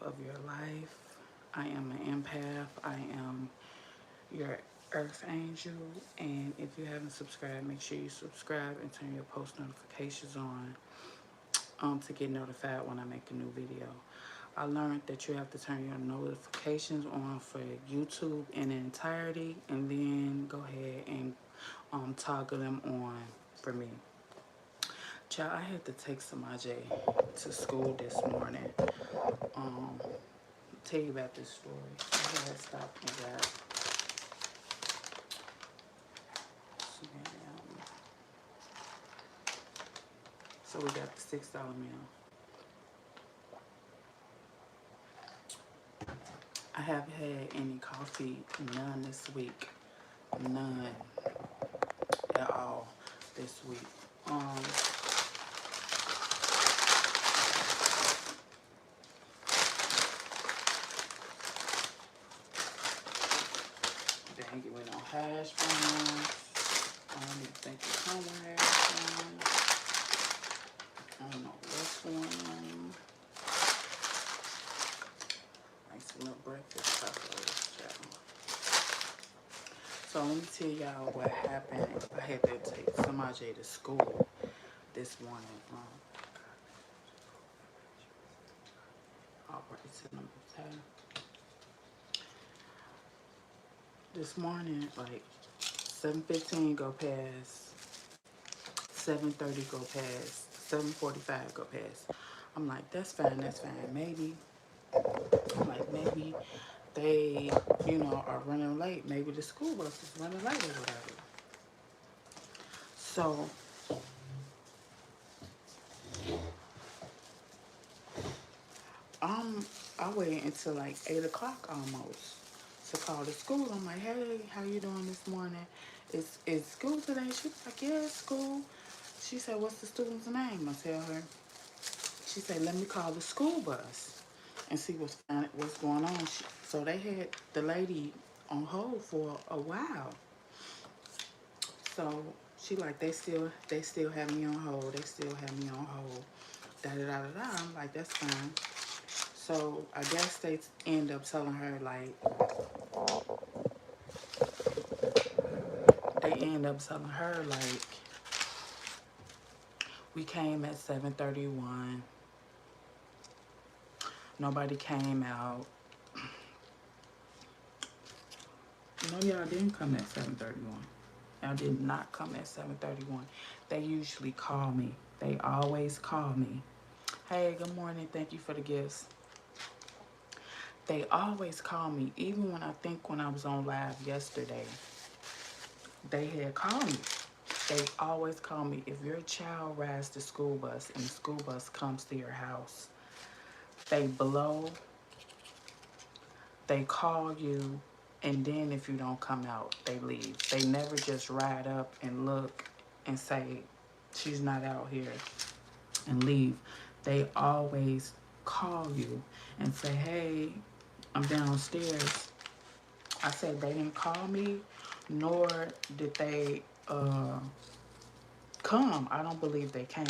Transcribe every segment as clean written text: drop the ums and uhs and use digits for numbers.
love of your life. I am an empath. I am your earth angel. And if you haven't subscribed, make sure you subscribe and turn your post notifications on to get notified when I make a new video. I learned that you have to turn your notifications on for YouTube in entirety and then go ahead and toggle them on for me. Child, I had to take Samaje to school this morning. Tell you about this story. I had stopped and got some. So we got the $6 meal. I haven't had any coffee, none this week. None at all this week. Dang it, went on hash browns. I don't even think it's somewhere hash browns. I don't know what's going on. Like some little breakfast tacos, child. So let me tell y'all what happened. I had to take Samaje to school this morning. I'll break it to number 10. This morning, like 7:15 go past, 7:30 go past, 7:45 go past. I'm like, that's fine, that's fine. Maybe, I'm like, maybe they, are running late. Maybe the school bus is running late or whatever. So I waited until like 8 o'clock almost to call the school. I'm like, hey, how you doing this morning? Is school today? She was like, yeah, it's school. She said, what's the student's name? I tell her. She said, let me call the school bus and see what's going on. So they had the lady on hold for a while. So she like, they still have me on hold. They still have me on hold. Da da da da da. I'm like, that's fine. So I guess they end up telling her like, we came at 7:31. Nobody came out. No, y'all didn't come at 7:31. Y'all did not come at 7:31. They usually call me. They always call me. Hey, good morning. Thank you for the gifts. They always call me. Even when I was on live yesterday, they had called me. They always call me. If your child rides the school bus and the school bus comes to your house, they blow, they call you, and then if you don't come out, they leave. They never just ride up and look and say, she's not out here, and leave. They always call you and say, hey, I'm downstairs. I said they didn't call me, nor did they come. I don't believe they came.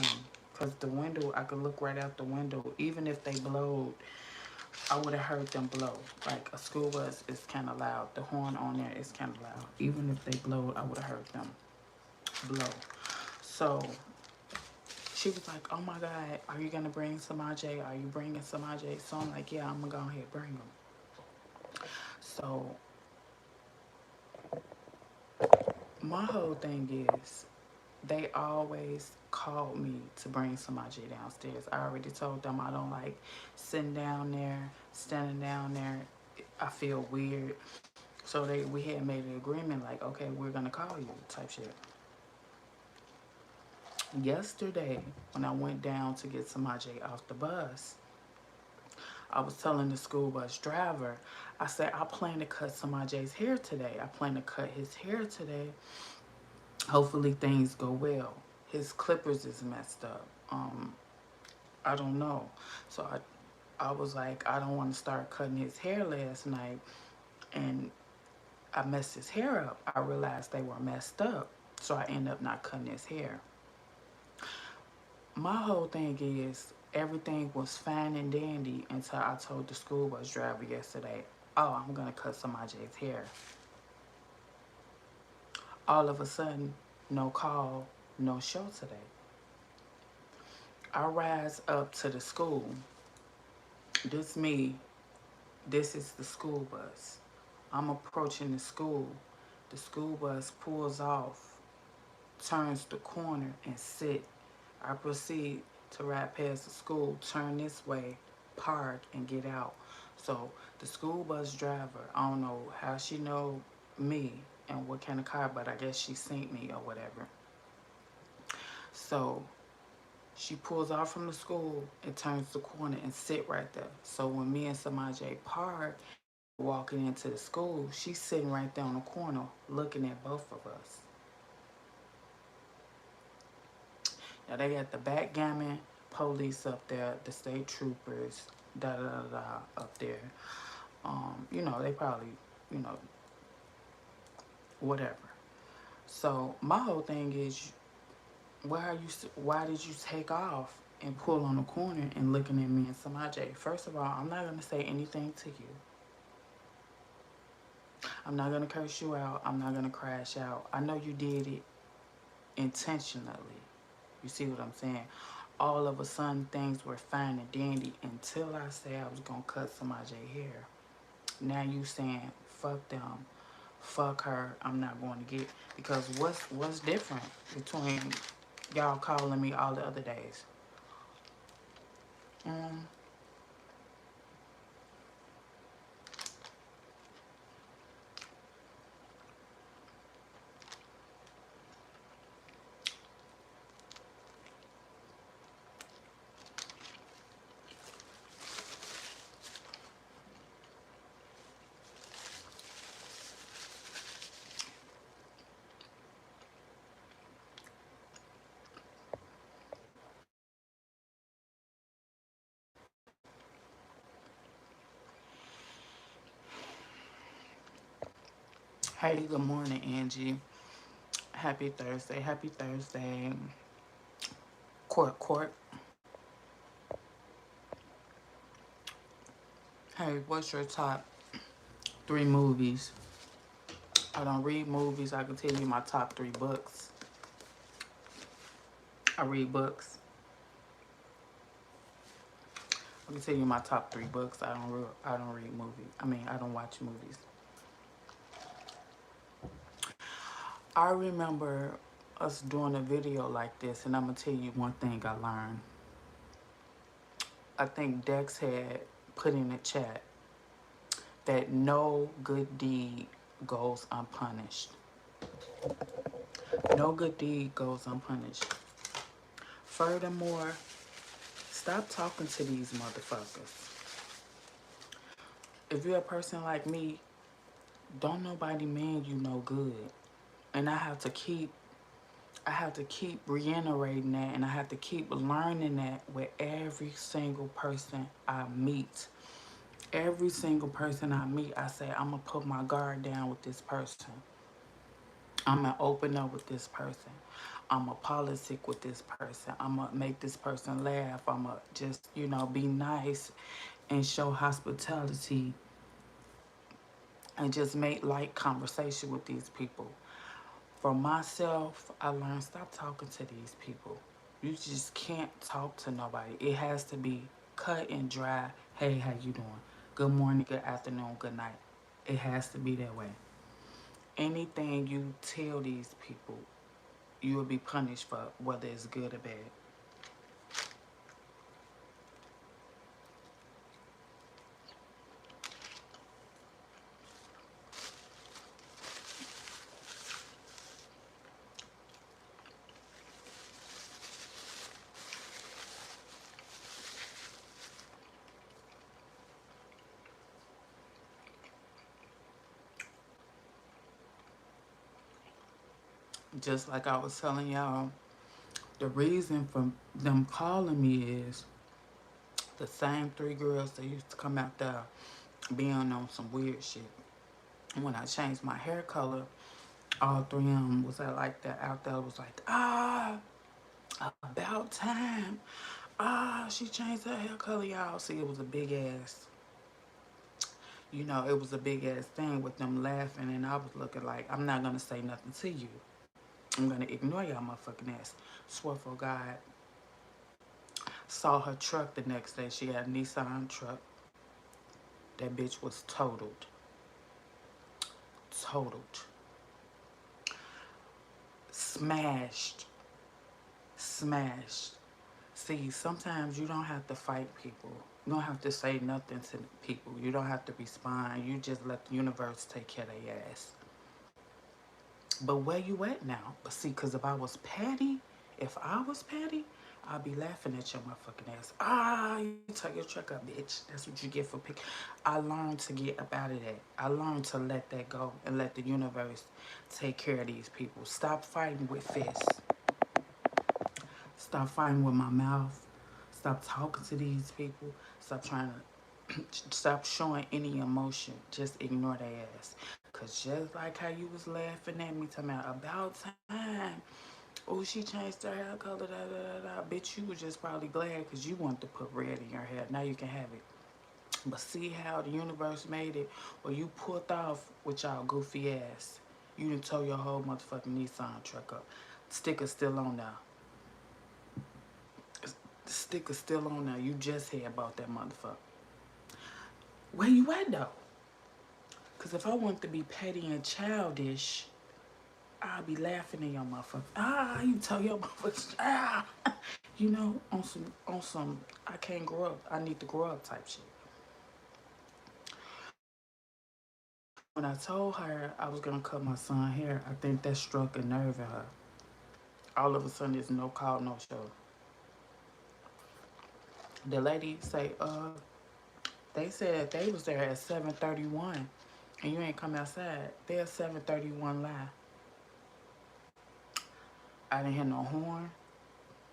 Because the window, I could look right out the window. Even if they blowed, I would have heard them blow. Like a school bus is kind of loud. The horn on there is kind of loud. Even if they blowed, I would have heard them blow. So she was like, oh my God, are you going to bring Samaje? Are you bringing Samaje? So I'm like, yeah, I'm going to go ahead and bring him. So my whole thing is, they always called me to bring Samaje downstairs. I already told them I don't like sitting down there, standing down there. I feel weird. So we had made an agreement like, okay, we're gonna call you type shit. Yesterday, when I went down to get Samaje off the bus, I was telling the school bus driver, I said, I plan to cut Samaje's hair today. I plan to cut his hair today. Hopefully things go well. His clippers is messed up. I don't know. So I was like, I don't want to start cutting his hair last night. And I messed his hair up. I realized they were messed up. So I ended up not cutting his hair. My whole thing is, Everything was fine and dandy until I told the school bus driver yesterday, oh, I'm going to cut somebody's hair. All of a sudden, no call, no show today. I rise up to the school. This me, this is the school bus. I'm approaching the school. The school bus pulls off, turns the corner and sit. I proceed to ride past the school, turn this way, park, and get out. So the school bus driver, I don't know how she know me and what kind of car, but I guess she seen me or whatever. So she pulls off from the school and turns the corner and sit right there. So when me and Samaj park and we're walking into the school, she's sitting right there on the corner looking at both of us. Now they got the backgammon police up there, the state troopers, da da da da up there. They probably, you know, whatever. So my whole thing is, why did you take off and pull on the corner and looking at me and Samaj? First of all, I'm not gonna say anything to you. I'm not gonna curse you out. I'm not gonna crash out. I know you did it intentionally. You see what I'm saying? All of a sudden, things were fine and dandy until I say I was gonna cut Samaj hair. Now you saying fuck them, fuck her. I'm not going to get, because what's different between y'all calling me all the other days? Mm. Hey, good morning, Angie. Happy Thursday. Happy Thursday. Court. Hey, what's your top three movies? I don't read movies. I can tell you my top three books. I read books. I can tell you my top three books. I don't read movies. I don't watch movies. I remember us doing a video like this, and I'm gonna tell you one thing I learned. I think Dex had put in the chat that no good deed goes unpunished. No good deed goes unpunished. Furthermore, stop talking to these motherfuckers. If you're a person like me, don't nobody mean you no good. And I have to keep reiterating that, and I have to keep learning that with every single person I meet. Every single person I meet, I say, I'm going to put my guard down with this person. I'm going to open up with this person. I'm going to politic with this person. I'm going to make this person laugh. I'm going to just, be nice and show hospitality and just make light conversation with these people. For myself, I learned, stop talking to these people. You just can't talk to nobody. It has to be cut and dry. Hey, how you doing? Good morning, good afternoon, good night. It has to be that way. Anything you tell these people, you will be punished for, whether it's good or bad. Just like I was telling y'all, the reason for them calling me is the same three girls that used to come out there being on some weird shit. When I changed my hair color, all three of them was like that out there, was like, about time. Ah, she changed her hair color, y'all. See, it was a big ass, it was a big ass thing with them laughing, and I was looking like, I'm not gonna say nothing to you. I'm gonna ignore y'all motherfucking ass. Swear for God. Saw her truck the next day. She had a Nissan truck. That bitch was totaled. Totaled. Smashed. Smashed. See, sometimes you don't have to fight people. You don't have to say nothing to people. You don't have to respond. You just let the universe take care of their ass. But where you at now? But see, because if I was petty, I'd be laughing at your motherfucking ass. Ah, you tell your truck up, bitch. That's what you get for pick. I learned to get up out of that. I learned to let that go and let the universe take care of these people. Stop fighting with fists. Stop fighting with my mouth. Stop talking to these people. Stop trying to stop showing any emotion. Just ignore their ass. Cause just like how you was laughing at me talking about time. Oh, she changed her hair color, da da da da. Bitch, you was just probably glad because you wanted to put red in your hair. Now you can have it. But see how the universe made it? Or you pulled off with y'all goofy ass. You done tore your whole motherfucking Nissan truck up. Sticker's still on now. The sticker's still on now. You just heard about that motherfucker. Where you at though? Because if I want to be petty and childish, I'll be laughing at your motherfucker. Ah, you tell your motherfucker. Ah, on some. I can't grow up. I need to grow up type shit. When I told her I was gonna cut my son hair, I think that struck a nerve in her. All of a sudden, it's no call, no show. The lady say, they said they was there at 7:31, and you ain't come outside. They're 7:31 live. I didn't hear no horn.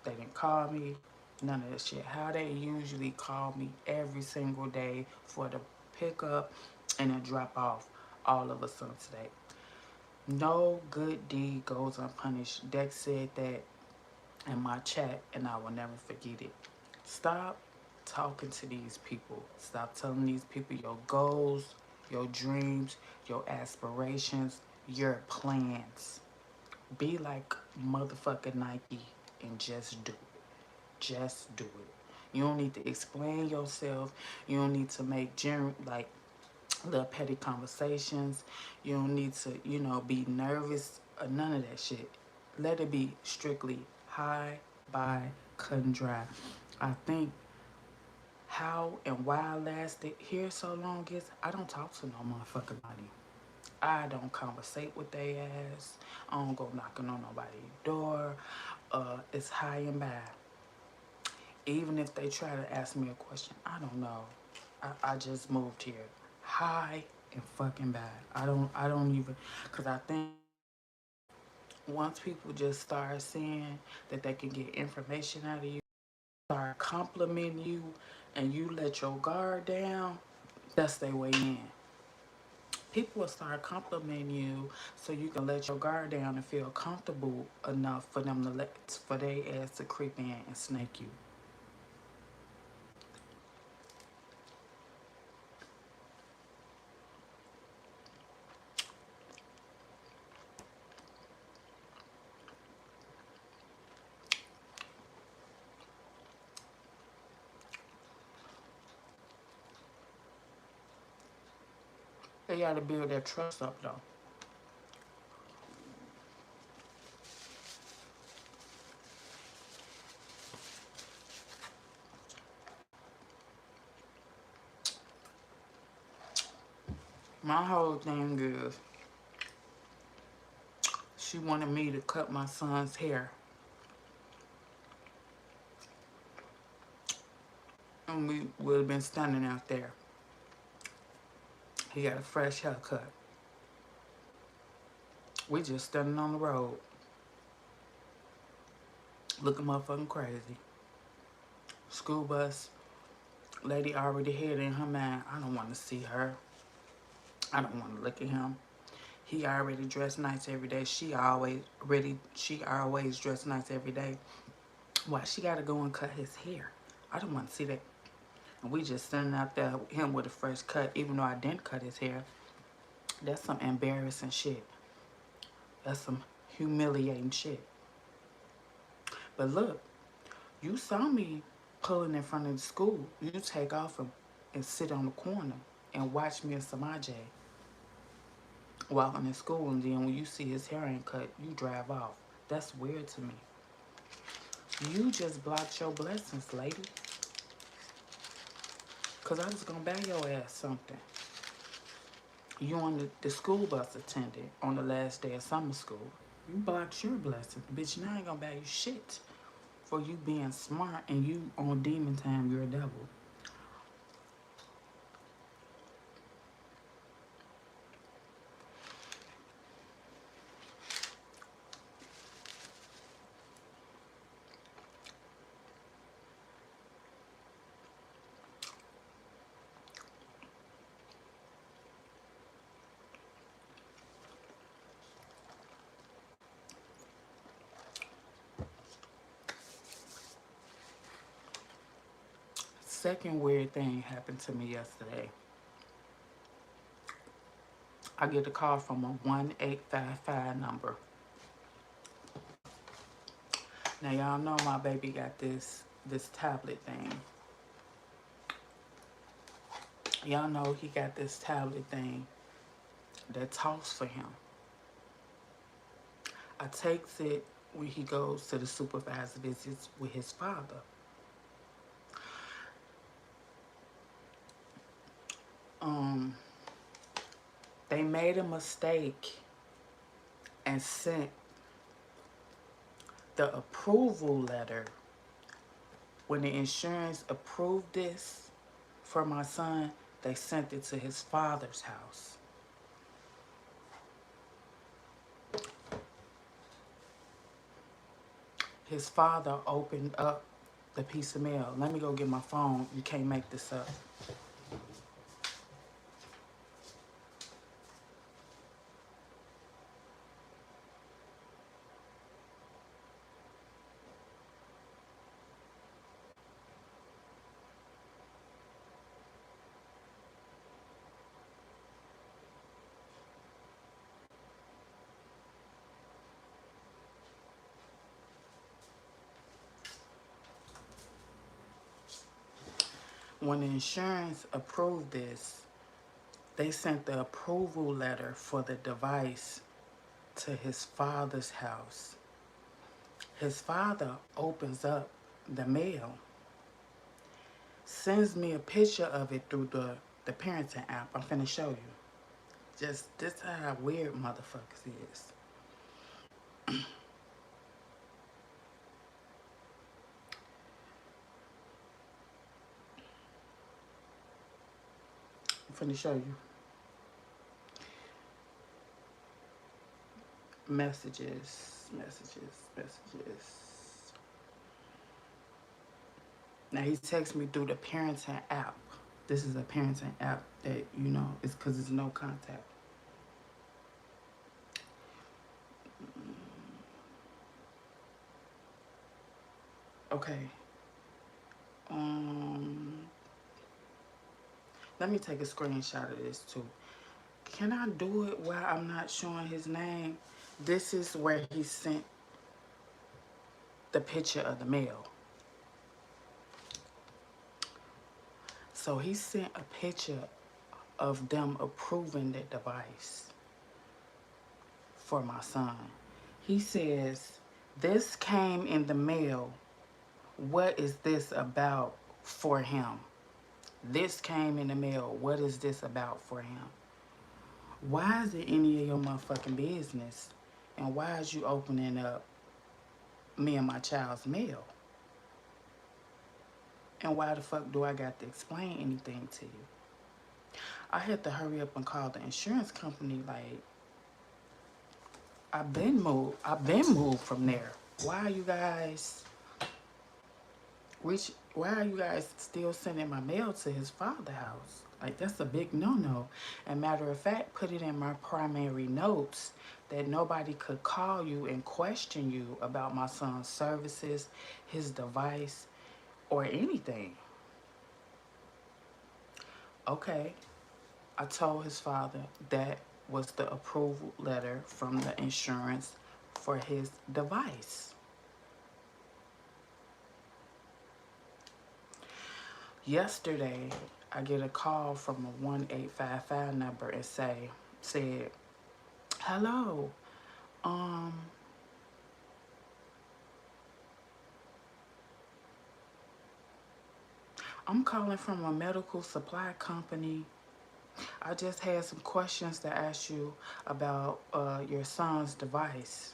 They didn't call me. None of that shit. How they usually call me every single day for the pickup and a drop off. All of a sudden today. No good deed goes unpunished. Dex said that in my chat, and I will never forget it. Stop talking to these people. Stop telling these people your goals, your dreams, your aspirations, your plans. Be like motherfucking Nike and just do it. Just do it. You don't need to explain yourself. You don't need to make like little petty conversations. You don't need to, be nervous or none of that shit. Let it be strictly high, by, cut and dry. I think how and why I lasted here so long is I don't talk to no motherfucking body. I don't conversate with their ass. I don't go knocking on nobody's door. It's high and by. Even if they try to ask me a question, I don't know. I just moved here. High and fucking bad. I don't even, because I think once people just start seeing that they can get information out of you, start complimenting you, and you let your guard down, that's their way in. People will start complimenting you so you can let your guard down and feel comfortable enough for them to for their ass to creep in and snake you. They gotta build their trust up though. My whole thing is she wanted me to cut my son's hair. And we would have been standing out there. He got a fresh haircut. We just standing on the road. Looking motherfucking crazy. School bus. Lady already had in her mind, I don't want to see her. I don't want to look at him. He already dressed nice every day. She always dressed nice every day. Why she gotta go and cut his hair? I don't want to see that. And we just standing out there, him with a fresh cut, even though I didn't cut his hair. That's some embarrassing shit. That's some humiliating shit. But look, you saw me pulling in front of the school. You take off and sit on the corner and watch me and Samaj walking in school, and then when you see his hair ain't cut, you drive off. That's weird to me. You just blocked your blessings, lady. Because I was going to buy your ass something. You on the school bus attendant on the last day of summer school. You blocked your blessings. Bitch, now I ain't going to buy you shit for you being smart, and you on demon time, you're a devil. Second weird thing happened to me yesterday. I get a call from a 1855 number. Now y'all know my baby got this tablet thing. Y'all know he got this tablet thing that talks for him. I takes it when he goes to the supervisor visits with his father. They made a mistake and sent the approval letter. When the insurance approved this for my son, they sent it to his father's house. His father opened up the piece of mail. Let me go get my phone. You can't make this up. When the insurance approved this, they sent the approval letter for the device to his father's house. His father opens up the mail, sends me a picture of it through the parenting app. I'm finna show you. Just this how weird motherfuckers is. I'm finna show you. Messages. Now he texts me through the parenting app. This is a parenting app that, you know, it's because it's no contact. Okay. Let me take a screenshot of this too. Can I do it while I'm not showing his name? This is where he sent the picture of the mail. So he sent a picture of them approving the device for my son. He says, this came in the mail. What is this about for him? This came in the mail. What is this about for him? Why is it any of your motherfucking business? And why is you opening up me and my child's mail? And why the fuck do I got to explain anything to you? I had to hurry up and call the insurance company. Like, I've been moved from there. Why are you guys still sending my mail to his father's house? Like, that's a big no-no. And matter of fact, put it in my primary notes that nobody could call you and question you about my son's services, his device, or anything. Okay, I told his father that was the approval letter from the insurance for his device. Yesterday, I get a call from a 1855 number and said, "Hello, um, I'm calling from a medical supply company. I just had some questions to ask you about your son's device."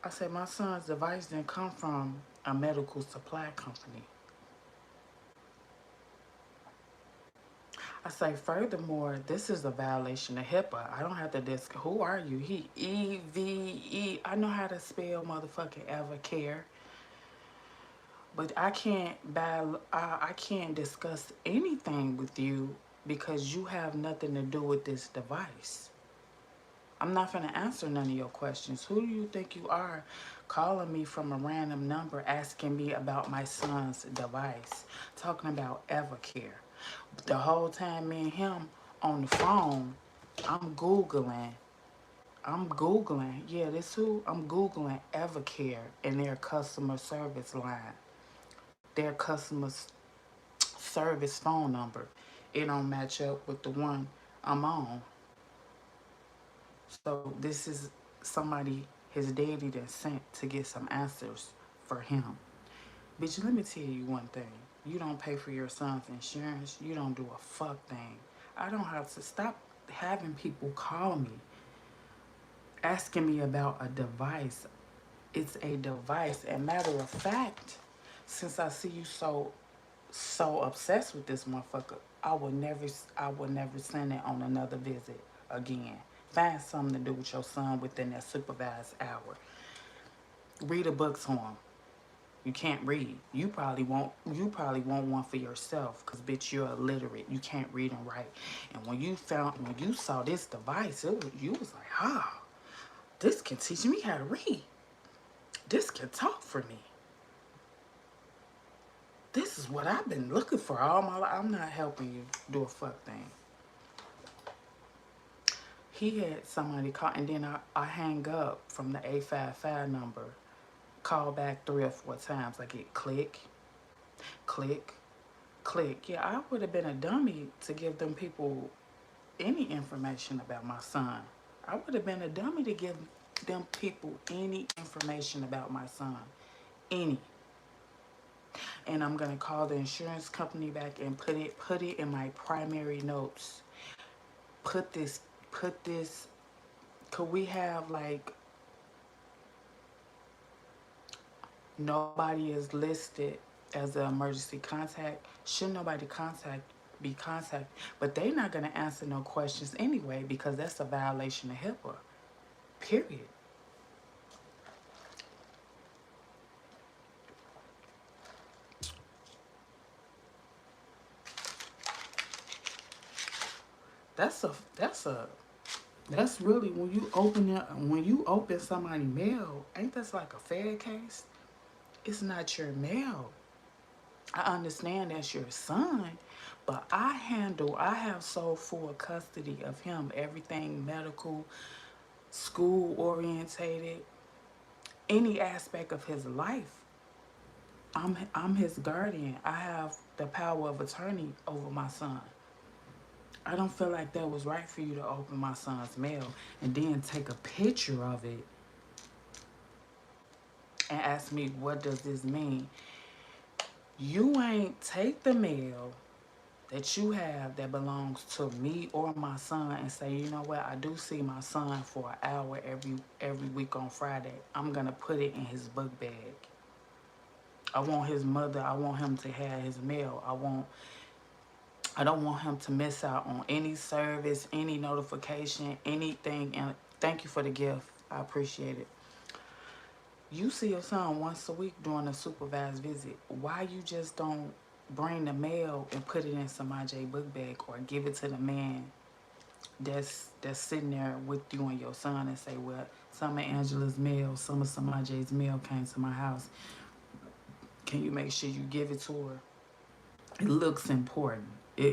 I said, "My son's device didn't come from a medical supply company." I say, "Furthermore, this is a violation of HIPAA. I don't have to who are you?" He EVE. I know how to spell motherfucking Evercare, but I can't discuss anything with you because you have nothing to do with this device. I'm not going to answer none of your questions. Who do you think you are calling me from a random number asking me about my son's device? Talking about Evercare. The whole time me and him on the phone, I'm Googling. Yeah, this who? I'm Googling Evercare and their customer service line. Their customer service phone number. It don't match up with the one I'm on. So this is somebody his daddy that sent to get some answers for him. Bitch, let me tell you one thing. You don't pay for your son's insurance. You don't do a fuck thing. I don't have to stop having people call me asking me about a device. It's a device. And matter of fact, since I see you so obsessed with this motherfucker, I will never send it on another visit again. Find something to do with your son within that supervised hour. Read a book to him. You can't read. You probably want one for yourself because bitch you're illiterate. You can't read and write. And when you saw this device, you was like, "Ah, this can teach me how to read. This can talk for me. This is what I've been looking for all my life." I'm not helping you do a fuck thing. He had somebody call, and then I hang up from the 855 number, call back 3 or 4 times. I get click, click, click. Yeah, I would have been a dummy to give them people any information about my son. I would have been a dummy to give them people any information about my son. Any. And I'm gonna call the insurance company back and put it in my primary notes. Put this put this could we have like nobody is listed as an emergency contact? Should nobody be contact? But they not gonna answer no questions anyway because that's a violation of HIPAA. Period. That's a that's a that's really when you open somebody's mail, ain't that's like a Fed case? It's not your mail. I understand that's your son, but I have so full custody of him, everything medical, school orientated, any aspect of his life. I'm his guardian. I have the power of attorney over my son. I don't feel like that was right for you to open my son's mail and then take a picture of it and ask me what does this mean. You ain't take the mail that you have that belongs to me or my son and say, "You know what, I do see my son for an hour every week on Friday. I'm gonna put it in his book bag. I want him to have his mail. I don't want him to miss out on any service, any notification, anything." And thank you for the gift. I appreciate it. You see your son once a week during a supervised visit. Why you just don't bring the mail and put it in Samaj book bag, or give it to the man that's sitting there with you and your son and say, well, some of Angela's mail, some of Samaj's mail came to my house. Can you make sure you give it to her? It looks important.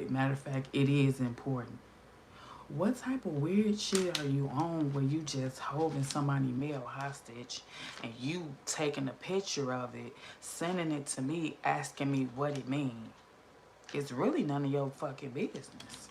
Matter of fact, it is important. What type of weird shit are you on where you just holding somebody's mail hostage and you taking a picture of it, sending it to me, asking me what it means? It's really none of your fucking business.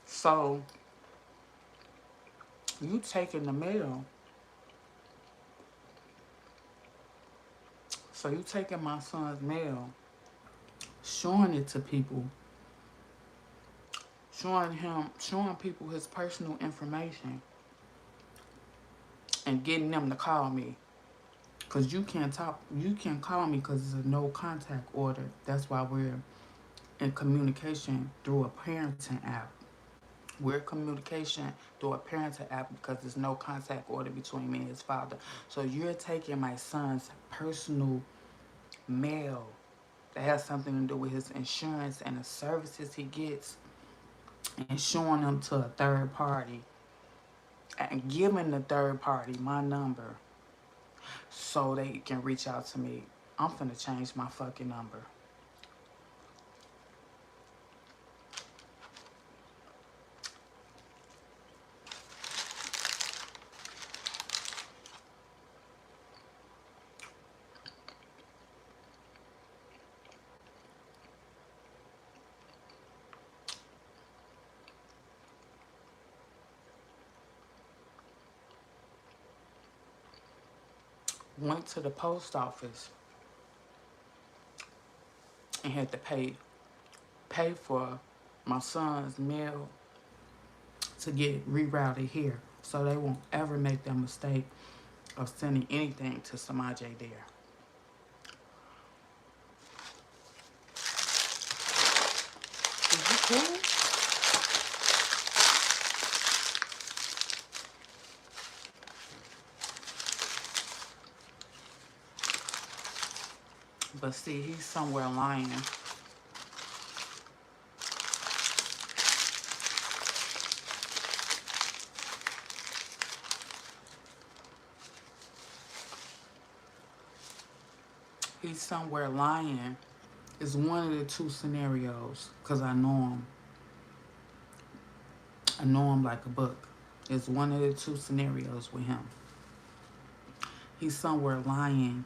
So you taking the mail. So you taking my son's mail, showing it to people, showing people his personal information, and getting them to call me. Cause you can't call me because it's a no contact order. That's why we're in communication through a parenting app. We're communication through a parenting app because there's no contact order between me and his father. So you're taking my son's personal mail that has something to do with his insurance and the services he gets, and showing them to a third party and giving the third party my number so they can reach out to me. I'm finna change my fucking number. Went to the post office and had to pay for my son's mail to get rerouted here, so they won't ever make that mistake of sending anything to Samaj there. Is you cool? But see, he's somewhere lying. He's somewhere lying. It's one of the two scenarios, because I know him. I know him like a book. It's one of the two scenarios with him. He's somewhere lying.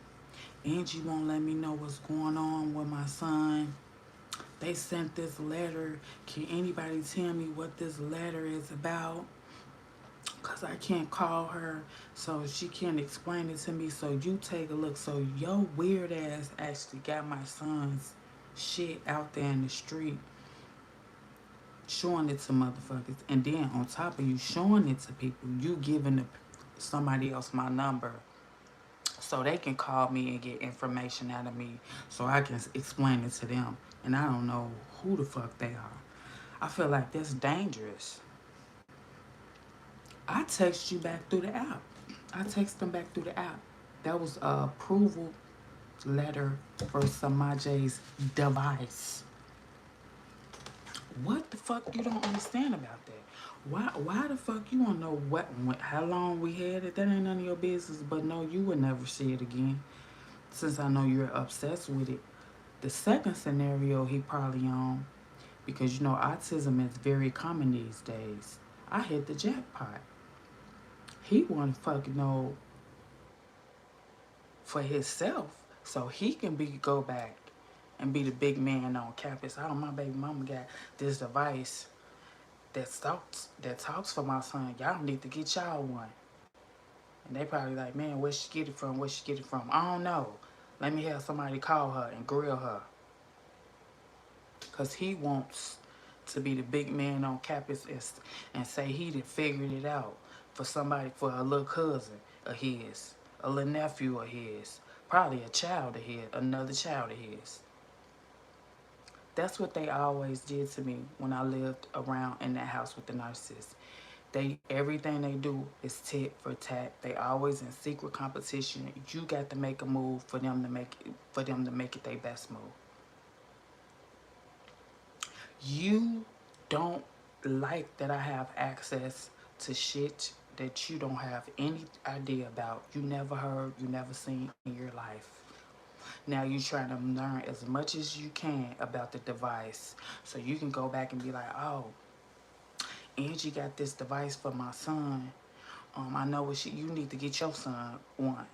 Angie won't let me know what's going on with my son. They sent this letter. Can anybody tell me what this letter is about? Because I can't call her, so she can't explain it to me. So you take a look. So your weird ass actually got my son's shit out there in the street, showing it to motherfuckers. And then on top of you showing it to people, you giving somebody else my number so they can call me and get information out of me so I can explain it to them. And I don't know who the fuck they are. I feel like that's dangerous. I text you back through the app. I text them back through the app. That was a approval letter for Samaj's device. What the fuck you don't understand about that? Why the fuck you don't know how long we had it? That ain't none of your business. But no, you would never see it again, since I know you're obsessed with it. The second scenario he probably on, because you know autism is very common these days. I hit the jackpot. He want to fucking know for himself so he can go back and be the big man on campus. Oh, my baby mama got this device that talks for my son. Y'all need to get y'all one. And they probably like, man, where she get it from? Where she get it from? I don't know. Let me have somebody call her and grill her. Because he wants to be the big man on campus and say he done figured it out for somebody, for a little cousin of his, a little nephew of his, probably a child of his, another child of his. That's what they always did to me when I lived around in that house with the nurses. Everything they do is tit for tat. They always in secret competition. You got to make a move for them to make it their best move. You don't like that I have access to shit that you don't have any idea about. You never heard, you never seen in your life. Now you're trying to learn as much as you can about the device so you can go back and be like, oh, Angie got this device for my son. I know what you need to get your son one.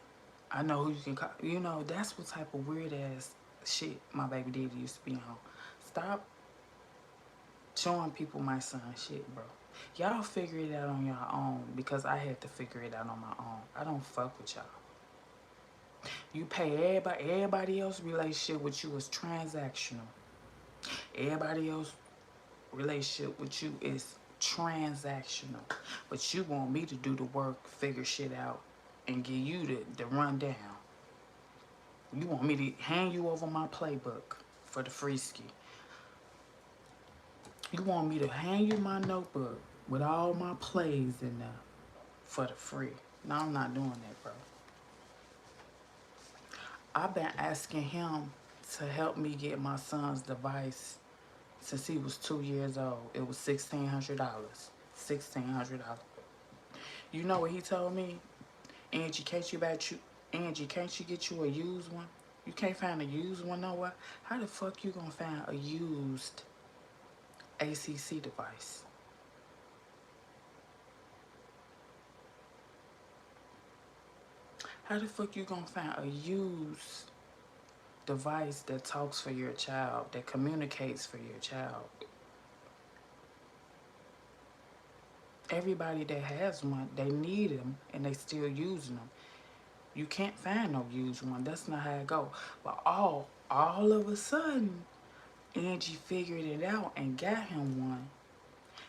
I know who you can call. You know, that's what type of weird ass shit my baby daddy used to be on. Stop showing people my son shit, bro. Y'all figure it out on your own because I had to figure it out on my own. I don't fuck with y'all. You pay everybody else relationship with you is transactional. Everybody else relationship with you is transactional. But you want me to do the work, figure shit out, and give you the rundown. You want me to hand you over my playbook for the free ski. You want me to hand you my notebook with all my plays in there for the free. No, I'm not doing that, bro. I've been asking him to help me get my son's device since he was 2 years old. It was $1,600. $1,600. You know what he told me? Angie, Angie, can't you get you a used one? You can't find a used one nowhere? How the fuck you gonna find a used ACC device? How the fuck you gonna find a used device that talks for your child, that communicates for your child? Everybody that has one, they need them and they still using them. You can't find no used one. That's not how it go. But all of a sudden, Angie figured it out and got him one.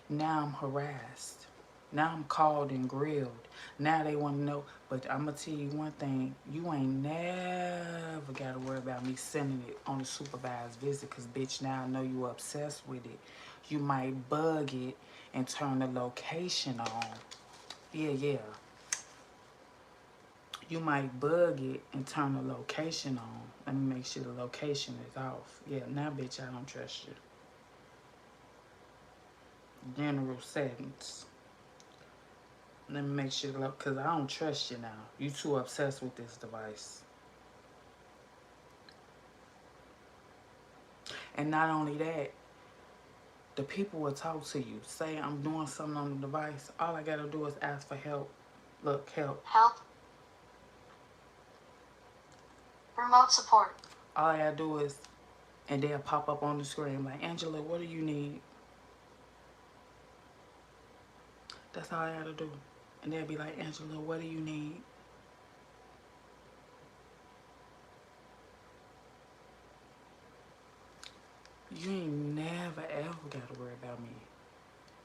Now I'm harassed. Now I'm called and grilled. Now they want to know. But I'm going to tell you one thing. You ain't never got to worry about me sending it on a supervised visit. Because, bitch, now I know you obsessed with it. You might bug it and turn the location on. Yeah. You might bug it and turn the location on. Let me make sure the location is off. Yeah, now, bitch, I don't trust you. General settings. Let me make sure, because I don't trust you now. You too obsessed with this device. And not only that, the people will talk to you. Say I'm doing something on the device. All I gotta do is ask for help. Look, help. Help. Remote support. All I gotta do is, and they'll pop up on the screen like, Angela, what do you need? That's all I gotta do. And they'll be like, Angela, what do you need? You ain't never ever gotta worry about me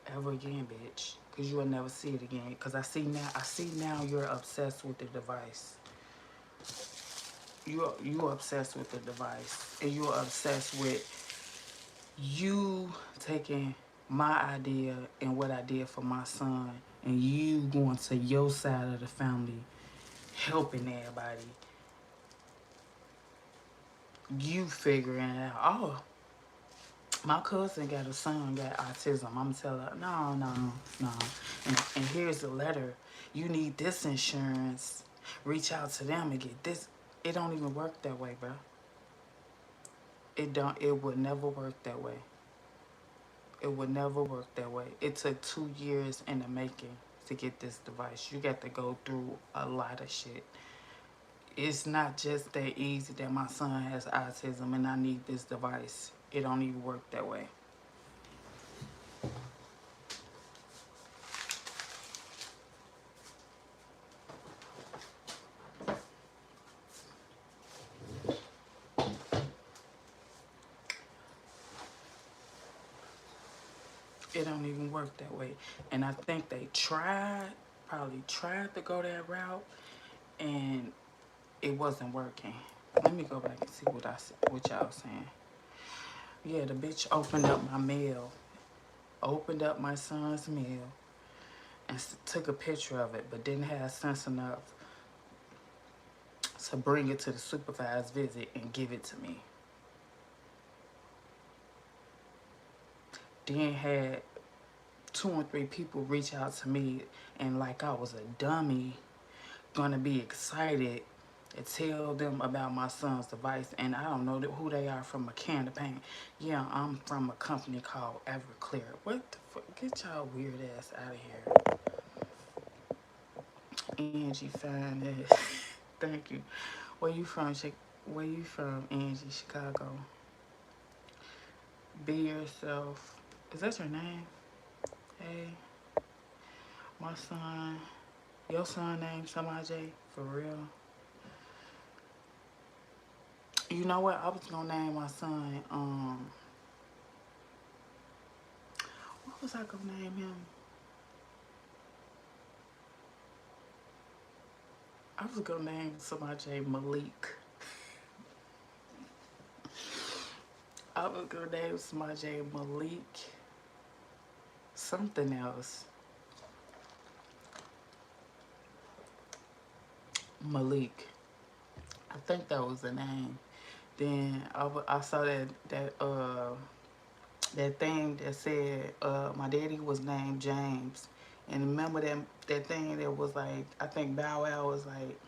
ever again, bitch. Cause you will never see it again. Cause I see now you're obsessed with the device. You're obsessed with the device. And you're obsessed with you taking my idea and what I did for my son and you going to your side of the family, helping everybody. You figuring it out. Oh, my cousin got a son, got autism. I'm telling her, no. And here's the letter. You need this insurance. Reach out to them and get this. It don't even work that way, bro. It would never work that way. It would never work that way. It took 2 years in the making to get this device. You got to go through a lot of shit. It's not just that easy that my son has autism and I need this device. It don't even work that way. It don't even work that way. And I think they probably tried to go that route, and it wasn't working. Let me go back and see what y'all saying. Yeah, the bitch opened up my mail, opened up my son's mail, and took a picture of it, but didn't have sense enough to bring it to the supervised visit and give it to me. Then had two or three people reach out to me, and like I was a dummy gonna be excited and tell them about my son's device, and I don't know who they are from a can of paint. Yeah, I'm from a company called Everclear. What the fuck? Get y'all weird ass out of here. Angie, fine ass. Thank you. Where you from? Where you from, Angie? Chicago. Be yourself. Is that your name? Hey, my son. Your son named Samaj? For real? You know what? I was gonna name my son, what was I gonna name him? I was gonna name Samaj Malik. I was gonna name Samaj Malik something else. Malik. I think that was the name. Then I saw that thing that said my daddy was named James. And remember that thing that was like, I think Bow Wow was like,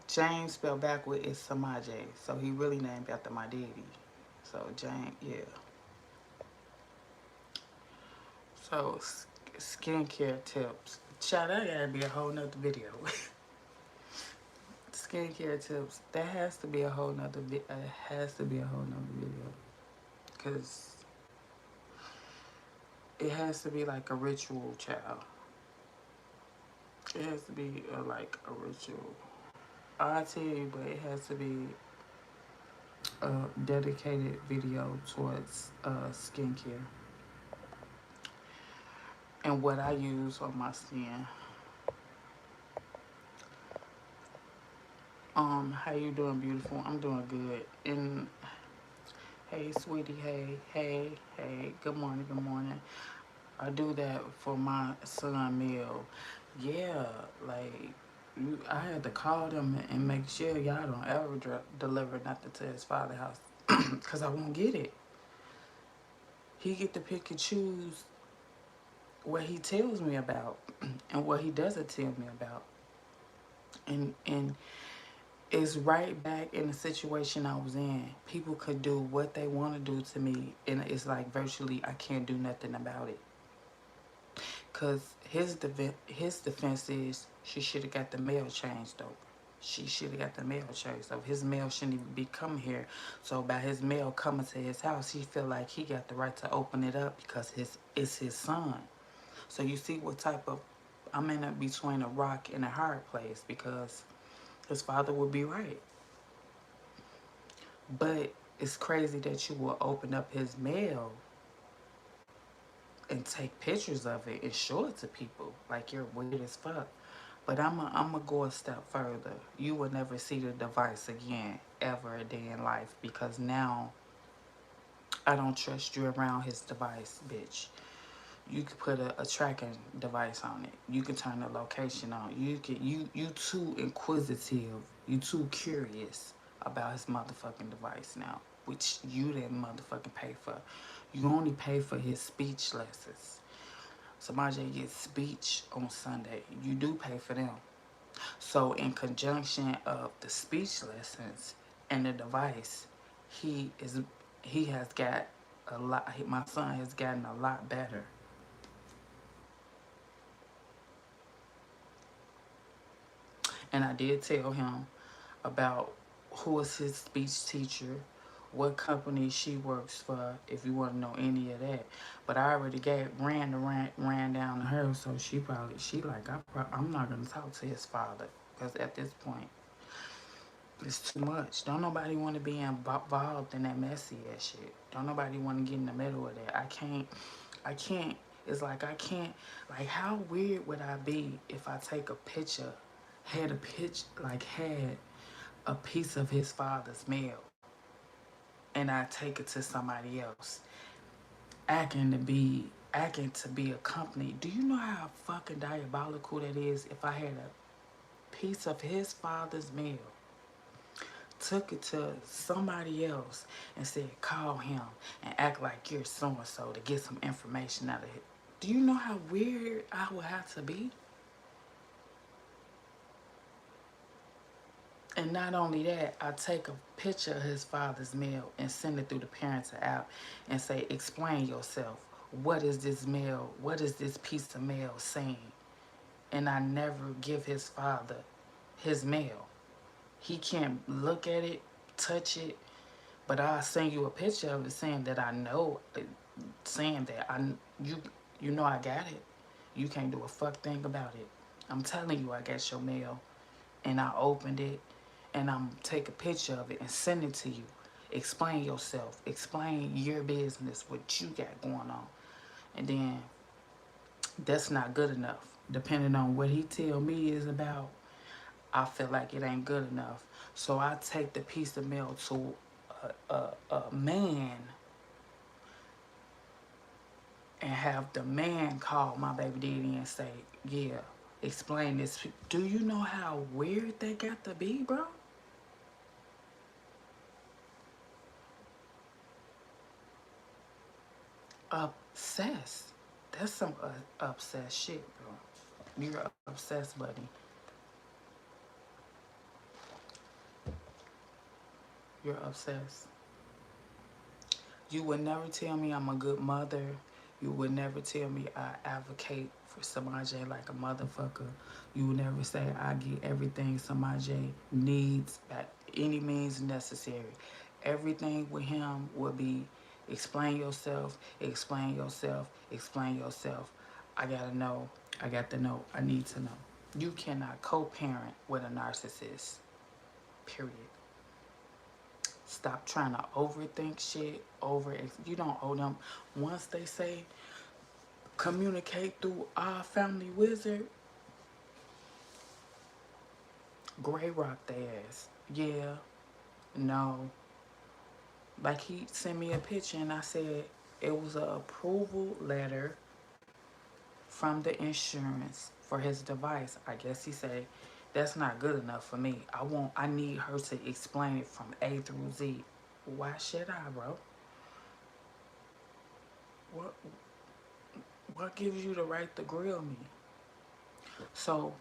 James spelled backward is Samaje. So he really named after my daddy. So James, yeah. So skincare tips. Child, that gotta be a whole nother video. Skincare tips. That has to be a whole nother has to be a whole nother video. Cause it has to be like a ritual, child. It has to be like a ritual. I tell you, but it has to be a dedicated video towards skincare and what I use on my skin. How you doing, beautiful? I'm doing good. And hey, sweetie, hey, good morning, good morning. I do that for my son, Mel. Yeah, like, I had to call them and make sure y'all don't ever deliver nothing to his father's house because I won't get it. He get to pick and choose what he tells me about and what he doesn't tell me about. And it's right back in the situation I was in. People could do what they want to do to me, and it's like virtually I can't do nothing about it. Cause his defense is she should have got the mail changed though. She should have got the mail changed. So his mail shouldn't even be coming here. So by his mail coming to his house, he feel like he got the right to open it up because it's his son. So you see what type of I'm in between a rock and a hard place because his father would be right. But it's crazy that you will open up his mail and take pictures of it and show it to people like you're weird as fuck. But I'm go a step further. You will never see the device again ever a day in life because now I don't trust you around his device, bitch. You could put a tracking device on it. You can turn the location on. You too inquisitive. You too curious about his motherfucking device now, which you didn't motherfucking pay for. You only pay for his speech lessons. Samaje gets speech on Sunday. You do pay for them. So in conjunction of the speech lessons and the device, he is he has got a lot. My son has gotten a lot better. And I did tell him about who is his speech teacher, what company she works for, if you want to know any of that. But I already ran down to her, so she like I'm not gonna talk to his father because at this point It's too much. Don't nobody want to be involved in that messy ass shit. Don't nobody want to get in the middle of that. I can't. It's like I can't. Like, how weird would I be if I take a picture, had a piece of his father's mail, and I take it to somebody else, acting to be a company. Do you know how fucking diabolical that is? If I had a piece of his father's mail, took it to somebody else and said, call him and act like you're so and so to get some information out of it. Do you know how weird I would have to be? And not only that, I take a picture of his father's mail and send it through the parental app and say, explain yourself. What is this mail? What is this piece of mail saying? And I never give his father his mail. He can't look at it, touch it, but I'll send you a picture of it saying that I know, saying that you you know I got it. You can't do a fuck thing about it. I'm telling you I got your mail, and I opened it, and I'm take a picture of it and send it to you. Explain yourself. Explain your business, what you got going on. And then that's not good enough. Depending on what he tell me is about, I feel like it ain't good enough. So I take the piece of mail to a man and have the man call my baby daddy and say, yeah, explain this. Do you know how weird that got to be, bro? Obsessed. That's some obsessed shit, bro. You're obsessed, buddy. You're obsessed. You would never tell me I'm a good mother. You would never tell me I advocate for Samaj like a motherfucker. You would never say I get everything Samaj needs by any means necessary. Everything with him would be explain yourself, explain yourself, explain yourself. I gotta know. I got to know. I need to know. You cannot co-parent with a narcissist. Period. Stop trying to overthink shit. You don't owe them. Once they say communicate through our family wizard, Gray rock their ass. Yeah, no. Like, he sent me a picture and I said it was a approval letter from the insurance for his device. I guess he said that's not good enough for me. I need her to explain it from A through Z. Why should I, bro? What what gives you the right to grill me? So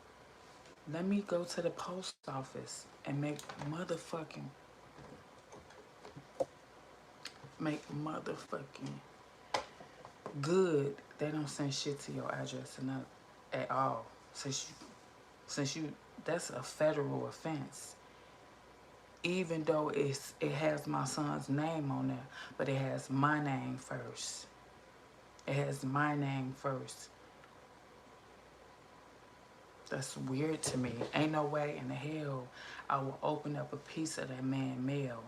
let me go to the post office and make motherfucking good. They don't send shit to your address or not at all. Since you that's a federal offense. Even though it has my son's name on there, but it has my name first. It has my name first. That's weird to me. Ain't no way in the hell I will open up a piece of that man's mail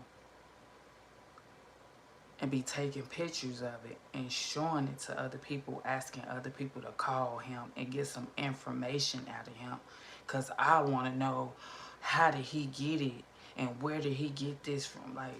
and be taking pictures of it and showing it to other people, asking other people to call him and get some information out of him. Because I want to know, how did he get it and where did he get this from? Like,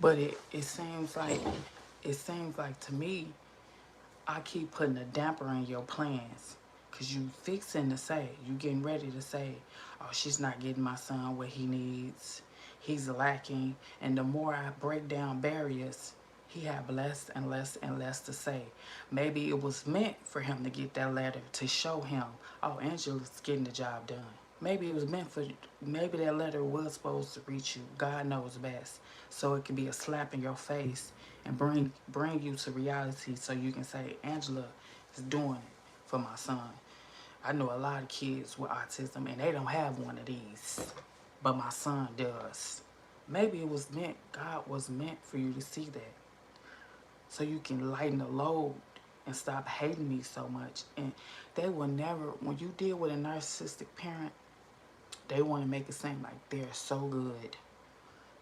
but it seems like it seems like to me, I keep putting a damper in your plans. Cause you fixing to say, you getting ready to say, oh, she's not getting my son what he needs. He's lacking. And the more I break down barriers, he have less and less and less to say. Maybe it was meant for him to get that letter to show him, oh, Angela's getting the job done. Maybe it was meant for, maybe that letter was supposed to reach you. God knows best. So it could be a slap in your face and bring you to reality so you can say, Angela is doing it for my son. I know a lot of kids with autism and they don't have one of these, but my son does. Maybe it was meant, God was meant for you to see that so you can lighten the load and stop hating me so much. And they will never, when you deal with a narcissistic parent, they want to make it seem like they're so good.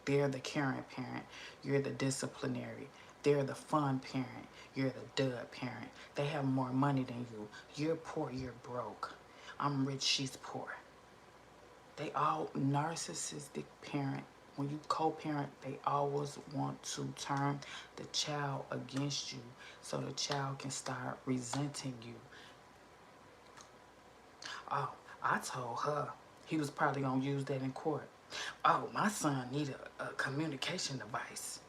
They're the caring parent. You're the disciplinary. They're the fun parent. You're the dud parent. They have more money than you. You're poor, you're broke. I'm rich, she's poor. They all narcissistic parent. When you co-parent, they always want to turn the child against you so the child can start resenting you. Oh, I told her he was probably gonna use that in court. Oh, my son need a communication device.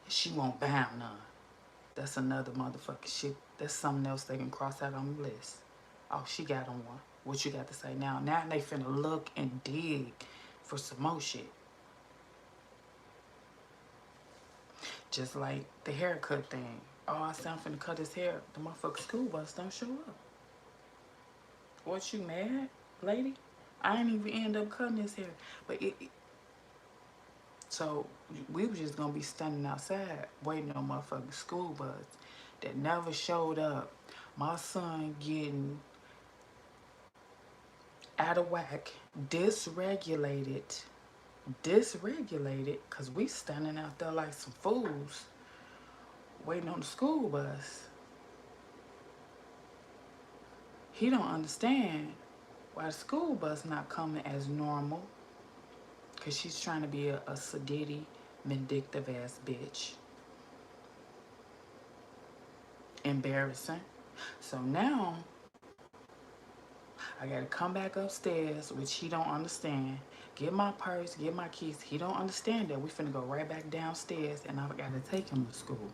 She won't buy him none. That's another motherfucking shit. That's something else they can cross out on the list. Oh, she got on one. What you got to say now? Now they finna look and dig for some more shit. Just like the haircut thing. Oh, I said I'm finna cut his hair. The motherfucking school bus don't show up. What, you mad, lady? I ain't even end up cutting his hair. But so we was just gonna be standing outside waiting on motherfucking school bus that never showed up. My son getting out of whack, dysregulated, cause we standing out there like some fools waiting on the school bus. He don't understand why the school bus not coming as normal, cause she's trying to be a sedity, vindictive ass bitch. Embarrassing. So now I gotta come back upstairs, which he don't understand. Get my purse, get my keys. He don't understand that. We finna go right back downstairs and I gotta take him to school.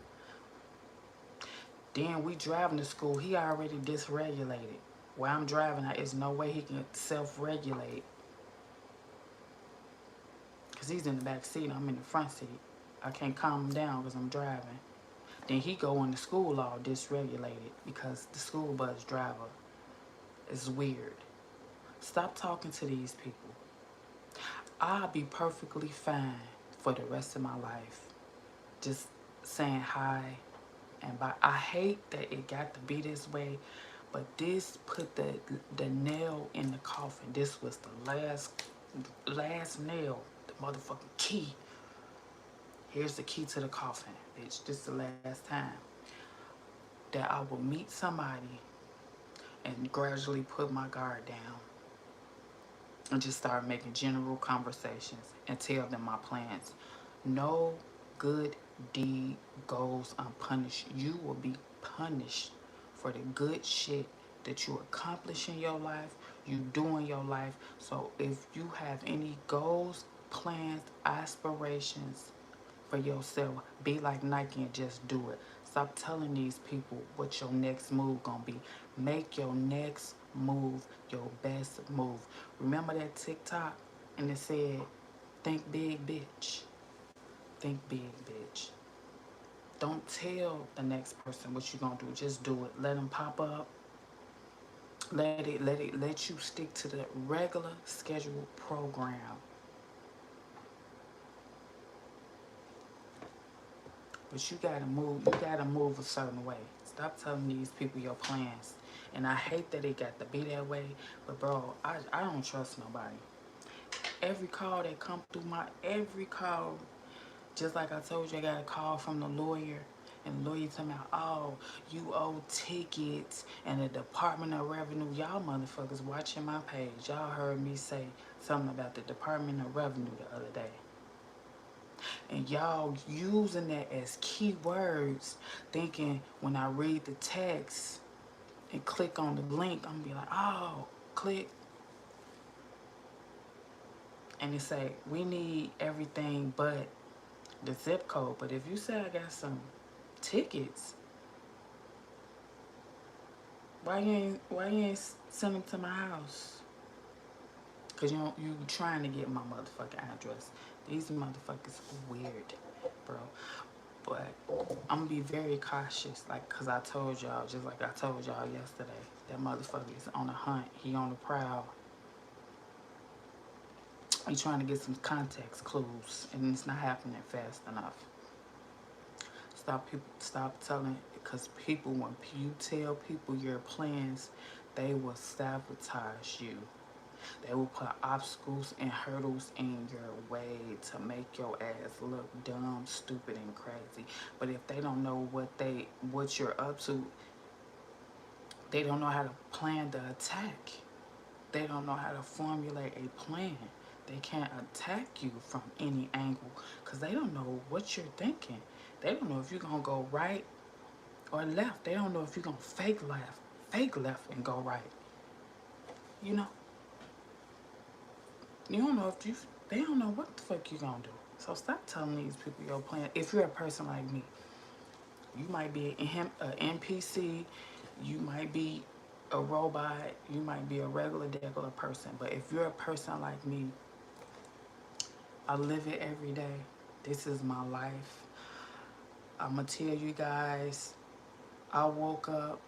Then we driving to school. He already dysregulated. Where I'm driving, there's no way he can self-regulate. Cause he's in the back seat, I'm in the front seat. I can't calm him down because I'm driving. Then he going to school all dysregulated because the school bus driver is weird. Stop talking to these people. I'll be perfectly fine for the rest of my life. Just saying hi and bye. I hate that it got to be this way, but this put the nail in the coffin. This was the last nail, the motherfucking key. Here's the key to the coffin, bitch. This is the last time that I will meet somebody and gradually put my guard down and just start making general conversations and tell them my plans. No good deed goes unpunished. You will be punished for the good shit that you accomplish in your life, you do in your life. So if you have any goals, plans, aspirations for yourself, be like Nike and just do it. Stop telling these people what your next move gonna be. Make your next move your best move. Remember that TikTok and it said, think big, bitch. Think big, bitch. Don't tell the next person what you're gonna do. Just do it. Let them pop up. Let you stick to the regular scheduled program. But you gotta move a certain way. Stop telling these people your plans. And I hate that it got to be that way. But bro, I don't trust nobody. Every call that come through every call, just like I told you, I got a call from the lawyer. And the lawyer talking about, oh, you owe tickets and the Department of Revenue. Y'all motherfuckers watching my page. Y'all heard me say something about the Department of Revenue the other day. And y'all using that as keywords, thinking when I read the text and click on the link, I'm gonna be like, oh, click. And it say, we need everything but the zip code. But if you say I got some tickets, why you ain't send them to my house? Cause you trying to get my motherfucking address. These motherfuckers weird, bro. But I'm gonna be very cautious, like, cause I told y'all, just like I told y'all yesterday, that motherfucker is on a hunt. He on the prowl. He trying to get some context clues, and it's not happening fast enough. Stop telling, because people, when you tell people your plans, they will sabotage you. They will put obstacles and hurdles in your way to make your ass look dumb, stupid, and crazy. But if they don't know what you're up to, they don't know how to plan the attack. They don't know how to formulate a plan. They can't attack you from any angle because they don't know what you're thinking. They don't know if you're gonna go right or left. They don't know if you're gonna fake left and go right. You know, you don't know if you. They don't know what the fuck you gonna do. So stop telling these people your plan. If you're a person like me, you might be an NPC, you might be a robot, you might be a regular person. But if you're a person like me, I live it every day. This is my life. I'm gonna tell you guys, I woke up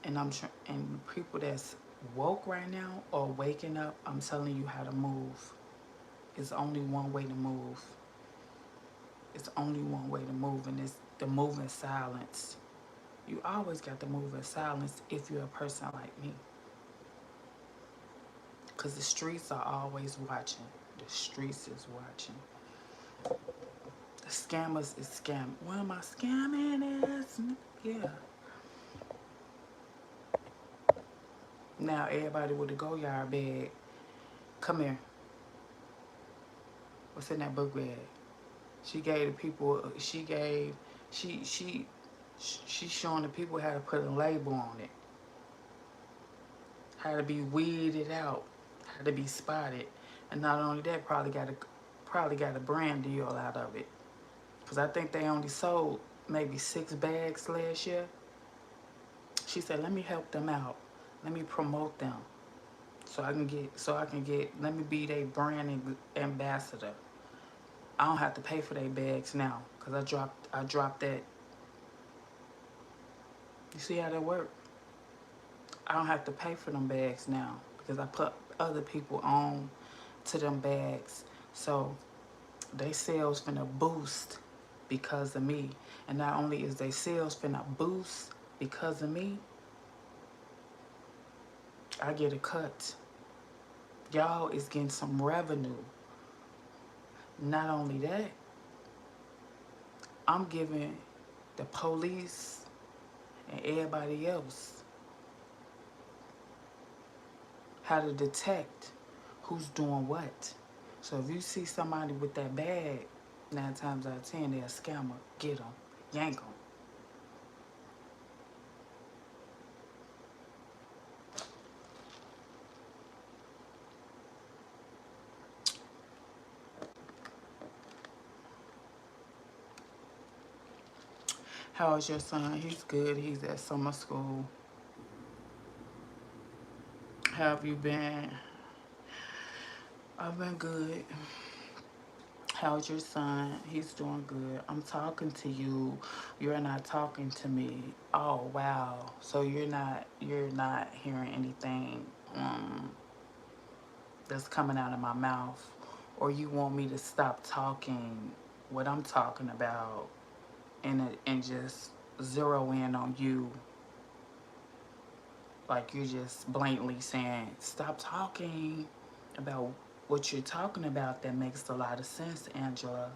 and and people that's woke right now or waking up, I'm telling you how to move. It's only one way to move. It's only one way to move, and it's the move in silence. You always got to move in silence if you're a person like me. Because the streets are always watching. The streets is watching. The scammers is scamming. What am I scamming ass? Yeah. Now everybody with the go yard bag. Come here. What's in that book bag? She gave the people. She's showing the people how to put a label on it. How to be weeded out. How to be spotted. And not only that, probably got a brand deal out of it. Because I think they only sold maybe 6 bags last year. She said, let me help them out. Let me promote them. Let me be their brand ambassador. I don't have to pay for their bags now. Because I dropped that. You see how that work? I don't have to pay for them bags now. Because I put other people on to them bags. So they sales finna boost because of me. And not only is they sales finna boost because of me, I get a cut. Y'all is getting some revenue. Not only that, I'm giving the police and everybody else how to detect who's doing what. So if you see somebody with that bag, 9 times out of 10 they're a scammer. Get them, yank them. How is your son? He's good. He's at summer school. How have you been? I've been good. How's your son? He's doing good. I'm talking to you. You're not talking to me. Oh wow. So you're not hearing anything that's coming out of my mouth, or you want me to stop talking what I'm talking about and just zero in on you, like you're just blatantly saying stop talking about what you're talking about that makes a lot of sense, Angela,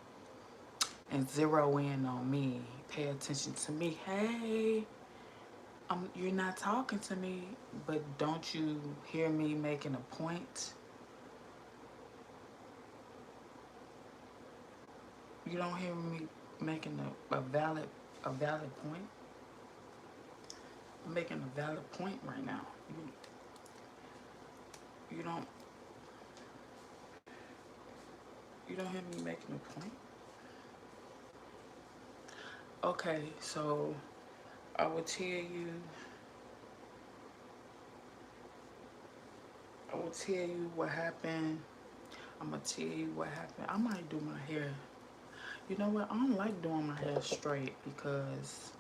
and zero in on me. Pay attention to me. Hey, you're not talking to me, but don't you hear me making a point? You don't hear me making a valid point. I'm making a valid point right now. You don't you don't hear me making a point. Okay, so I will tell you I will tell you what happened. I'm gonna tell you what happened. I might do my hair. You know what? I don't like doing my hair straight because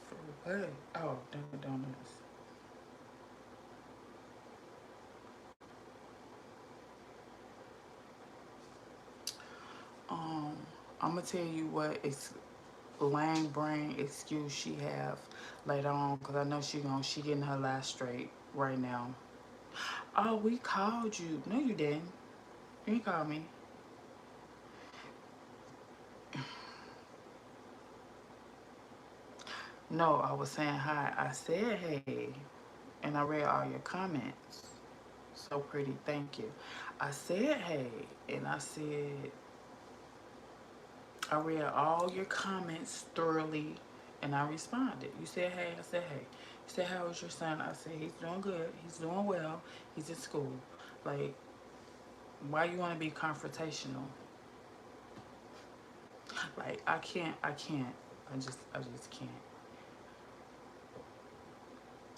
for what? Oh, Dunkin' Donuts. Um, I'm gonna tell you what lame brain excuse she have later on because I know she getting her last straight right now. Oh, we called you. No, you didn't. You didn't call me. No, I was saying hi. I said hey, and I read all your comments. So pretty, thank you. I said hey, and I said I read all your comments thoroughly, and I responded. You said hey, I said hey. You said how is your son? I said he's doing good. He's doing well. He's in school. Like, why you want to be confrontational? Like, I can't. I just can't.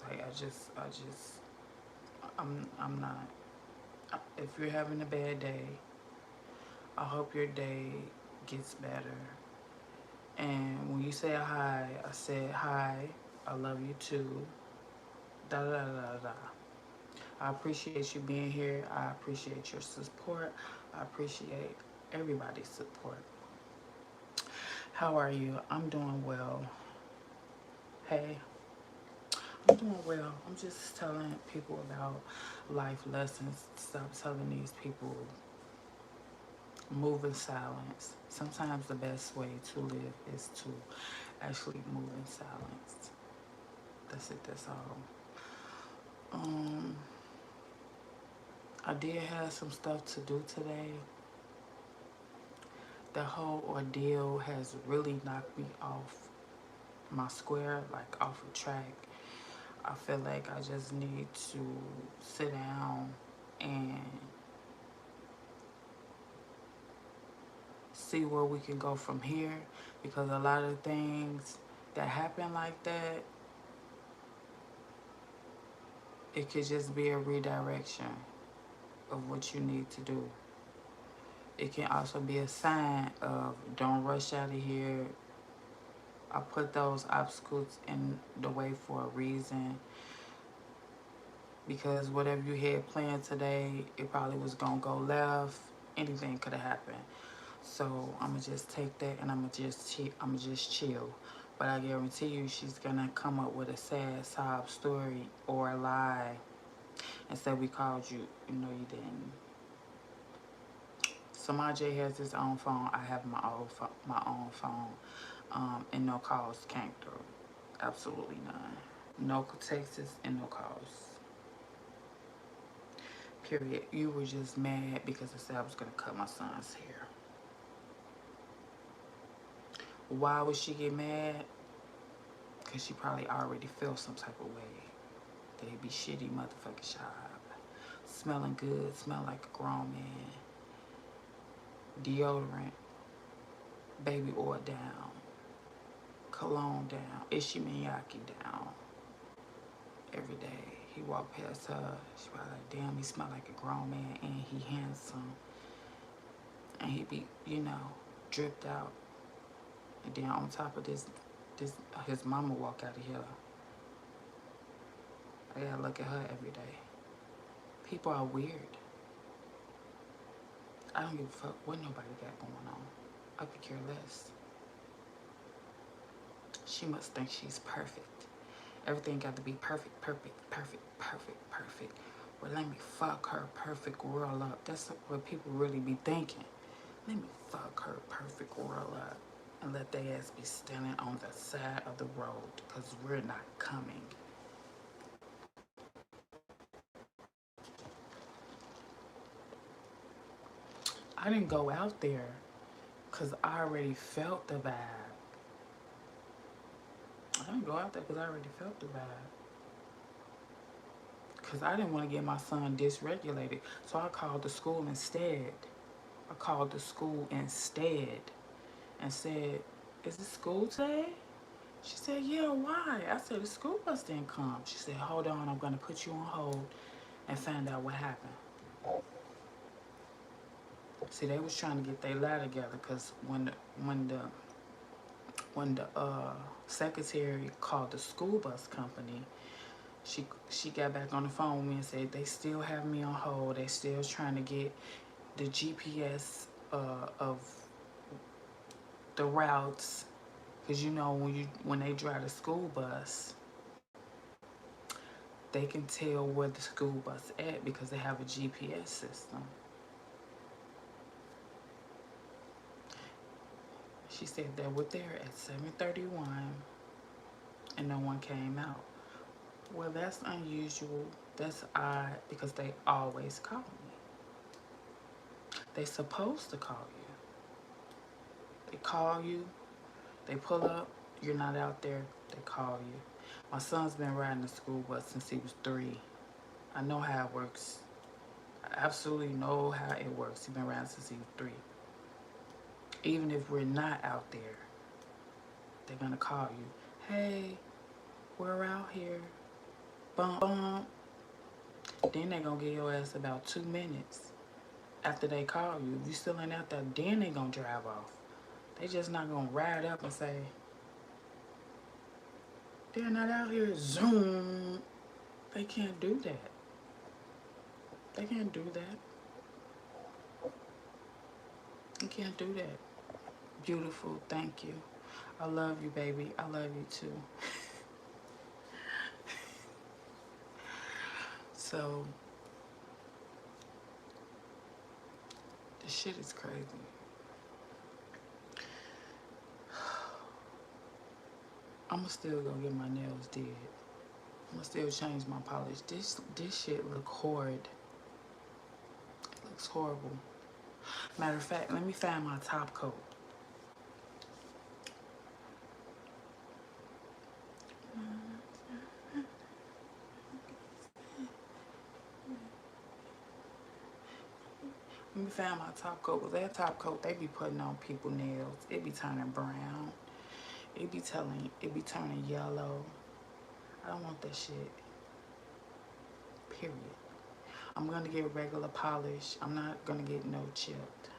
Like, I'm not. If you're having a bad day, I hope your day gets better. And when you say hi, I said hi. I love you too. Da da da da da. I appreciate you being here. I appreciate your support. I appreciate everybody's support. How are you? I'm doing well. Hey, I'm doing well. I'm just telling people about life lessons. Stop telling these people move in silence. Sometimes the best way to live is to actually move in silence. That's it, that's all. Um, I did have some stuff to do today. The whole ordeal has really knocked me off my square, like off of track. I feel like I just need to sit down and see where we can go from here because a lot of things that happen like that, it could just be a redirection of what you need to do. It can also be a sign of don't rush out of here. I put those obstacles in the way for a reason because whatever you had planned today, it probably was gonna go left. Anything could have happened. So I'ma just take that and I'ma just chill. But I guarantee you she's gonna come up with a sad sob story or a lie and say we called you. No, you didn't. So my J has his own phone. I have my own phone, and no calls came through. Absolutely none. No texts and no calls. Period. You were just mad because I said I was gonna cut my son's hair. Why would she get mad? Because she probably already felt some type of way. They'd be shitty motherfucking job. Smelling good, smell like a grown man. Deodorant, baby oil down, cologne down, Ishimiyaki down. Every day he walked past her, she probably like, damn, he smell like a grown man and he handsome. And he be, dripped out. And then on top of this his mama walk out of here. I gotta look at her every day. People are weird. I don't give a fuck what nobody got going on. I could care less. She must think she's perfect. Everything got to be perfect, perfect, perfect, perfect, perfect. Well, let me fuck her perfect world up. That's what people really be thinking. Let me fuck her perfect world up and let their ass be standing on the side of the road because we're not coming. I didn't go out there because I already felt the vibe. I didn't go out there because I already felt the vibe. Because I didn't want to get my son dysregulated. So I called the school instead. I called the school instead and said, "Is it school today?" She said, "Yeah, why?" I said, "The school bus didn't come." She said, "Hold on, I'm going to put you on hold and find out what happened." See, they was trying to get their lie together because when the when the secretary called the school bus company, she got back on the phone with me and said they still have me on hold. They still trying to get the GPS of the routes, because you know when they drive the school bus, they can tell where the school bus at because they have a GPS system. She said they were there at 7:31 and no one came out. Well, that's unusual. That's odd because they always call me. They supposed to call you. They call you, they pull up, you're not out there, they call you. My son's been riding the school bus since he was 3. I know how it works. I absolutely know how it works. He's been riding since he was 3. Even if we're not out there, they're gonna call you. "Hey, we're out here." Bump, bump. Then they're gonna give your ass about 2 minutes after they call you. If you still ain't out there, then they gonna drive off. They just not gonna ride up and say, "They're not out here." Zoom. They can't do that. They can't do that. You can't do that. Beautiful. Thank you. I love you, baby. I love you too. So, this shit is crazy. I'ma still go get my nails did. I'ma still change my polish. This shit look horrid. It looks horrible. Matter of fact, let me find my top coat. Let me find my top coat. Cause that top coat they be putting on people nails. It be turning brown. It be turning yellow. I don't want that shit. Period. I'm gonna get regular polish. I'm not gonna get no chipped.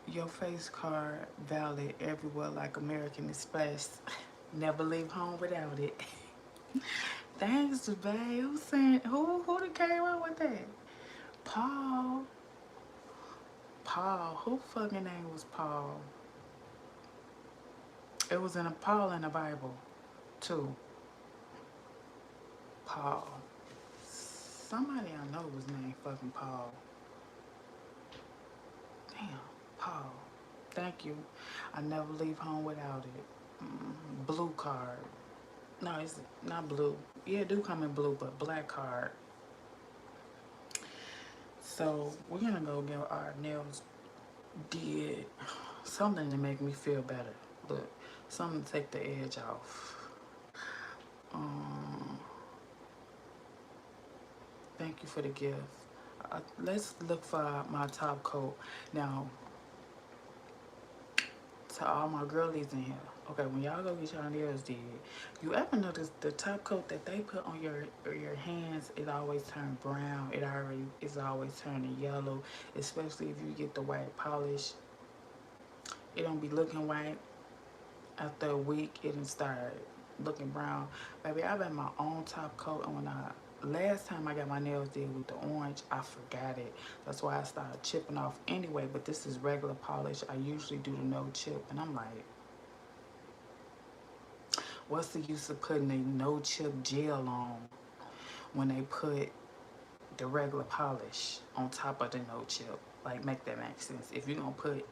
Your face card valid everywhere like American Express. Never leave home without it. Thanks, babe. Who done came up with that? Paul. Paul. Who fucking name was Paul? It was in a Paul in the Bible, too. Paul. Somebody I know was named fucking Paul. Damn, Paul. Thank you. I never leave home without it. Blue card. No, it's not blue. Yeah, it do come in blue, but black card. So we're gonna go get our nails did. Something to make me feel better. Look, something to take the edge off. Um, Thank you for the gift. Let's look for my top coat. Now, to all my girlies in here. Okay, when y'all go get your nails did, you ever notice the top coat that they put on your hands, it always turn brown. It's always turning yellow, especially if you get the white polish. It don't be looking white. After a week, it done start looking brown. Baby, I got my own top coat, and last time I got my nails did with the orange, I forgot it. That's why I started chipping off anyway, but this is regular polish. I usually do the no chip, and I'm like, what's the use of putting a no chip gel on when they put the regular polish on top of the no chip? Like, make that make sense. If you're gonna put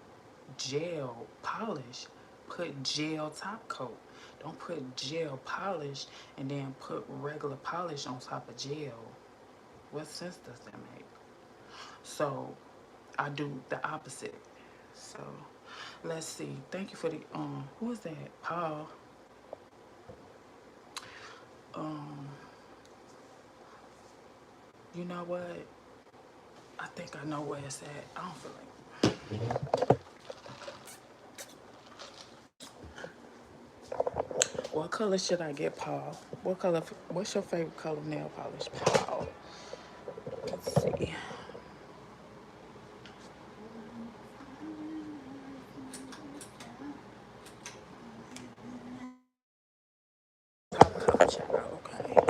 gel polish, put gel top coat. Don't put gel polish and then put regular polish on top of gel. What sense does that make? So I do the opposite. So let's see. Thank you for the who is that? Paul. Um, you know what? I think I know where it's at. I don't feel like. What color should I get, Paul? What color? What's your favorite color nail polish, Paul? Let's see. Pop color, child. Okay.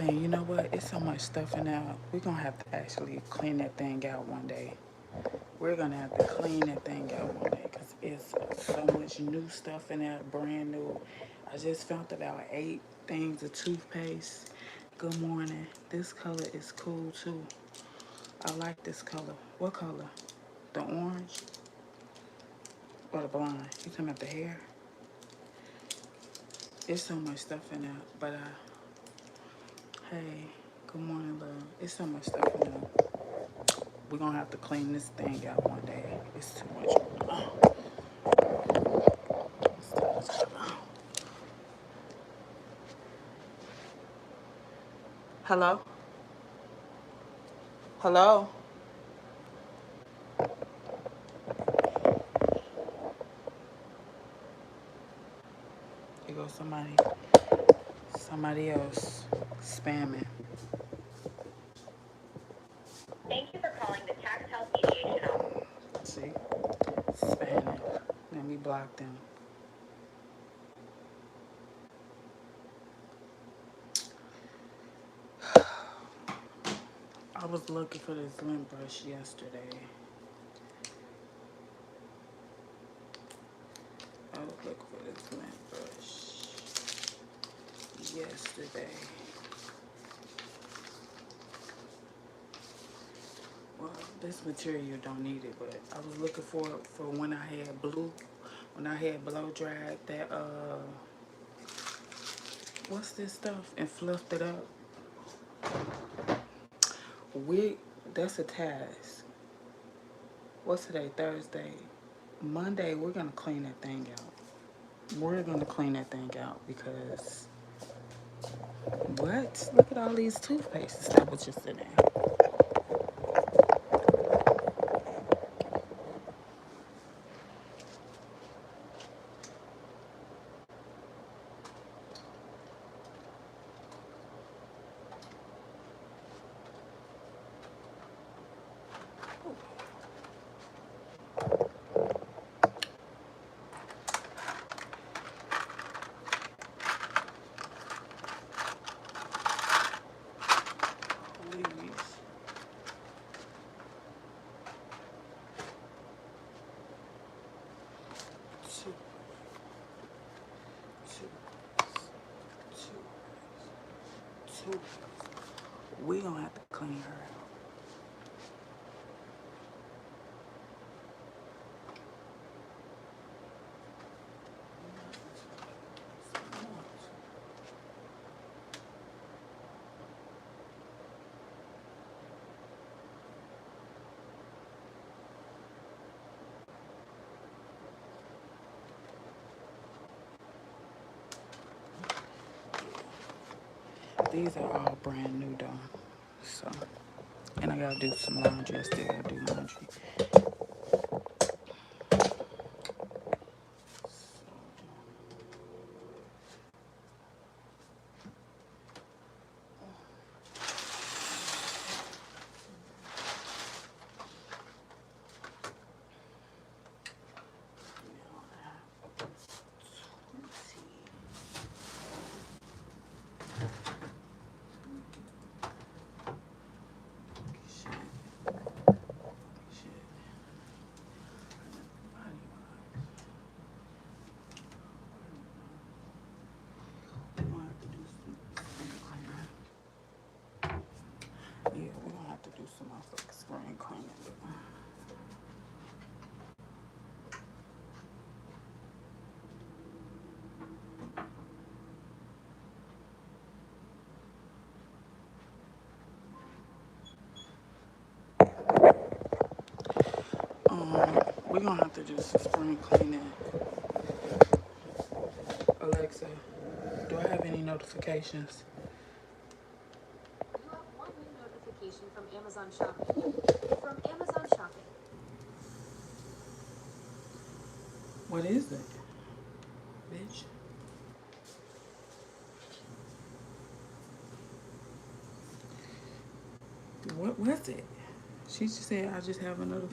Man, you know what? It's so much stuff in there. We're gonna have to actually clean that thing out one day. We're gonna have to clean that thing out one day because it's so much new stuff in there, brand new. I just found about 8 things of toothpaste. Good morning. This color is cool too. I like this color. What color? The orange or the blonde? You talking about the hair? It's so much stuff in there, but hey, good morning, love. It's so much stuff in there. We're gonna have to clean this thing out one day. It's too much. It's too much. Hello? Hello? Here goes somebody else spamming. Thank you for calling the Tax Health Mediation Office. See? Spamming. Let me block them. I was looking for this lint brush yesterday. I was looking for this lint brush yesterday. Well, this material don't need it, but I was looking for it for when I had when I had blow dried that what's this stuff and fluffed it up. We that's a task. What's today? Thursday. Monday we're gonna clean that thing out. We're gonna clean that thing out because what? Look at all these toothpastes that was just in there. Please. Two, two, two. We gonna have to clean her out. These are all brand new though. So, and I gotta do some laundry. I still gotta do laundry. Yeah, we're gonna have to do some motherfucking spring cleaning. We're gonna have to do some spring cleaning. Alexa, do I have any notifications? You have one new notification from Amazon Shopping. From Amazon Shopping. What is it? Bitch. What was it? She just said I just have another.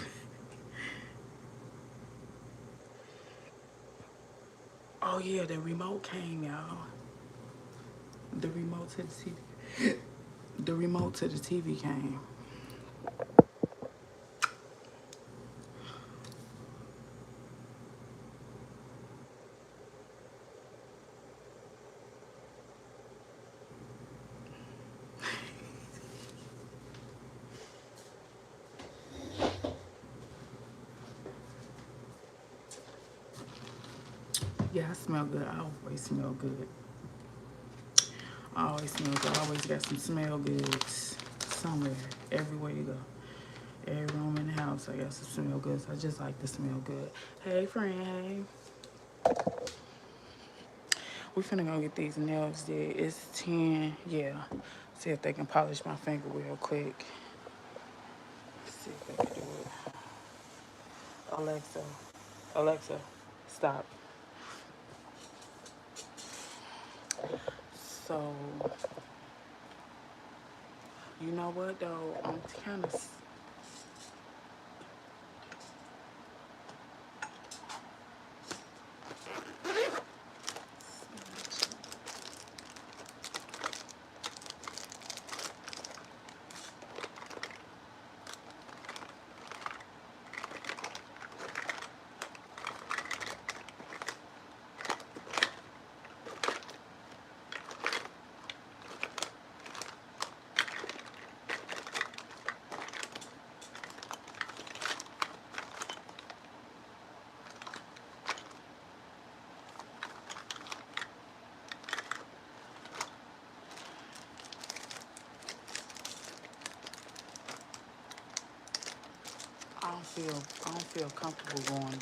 Oh yeah, the remote came, y'all. The remote to the TV. The remote to the TV came. Yeah, I smell good. I always smell good. I always smell good. I always got some smell goods somewhere, everywhere you go. Every room in the house, I got some smell goods. I just like to smell good. Hey, friend, hey. We finna go get these nails did. It's 10, yeah. See if they can polish my finger real quick. See if they can do it. Alexa, stop. So, you know what though? I'm kind of. I don't feel comfortable going.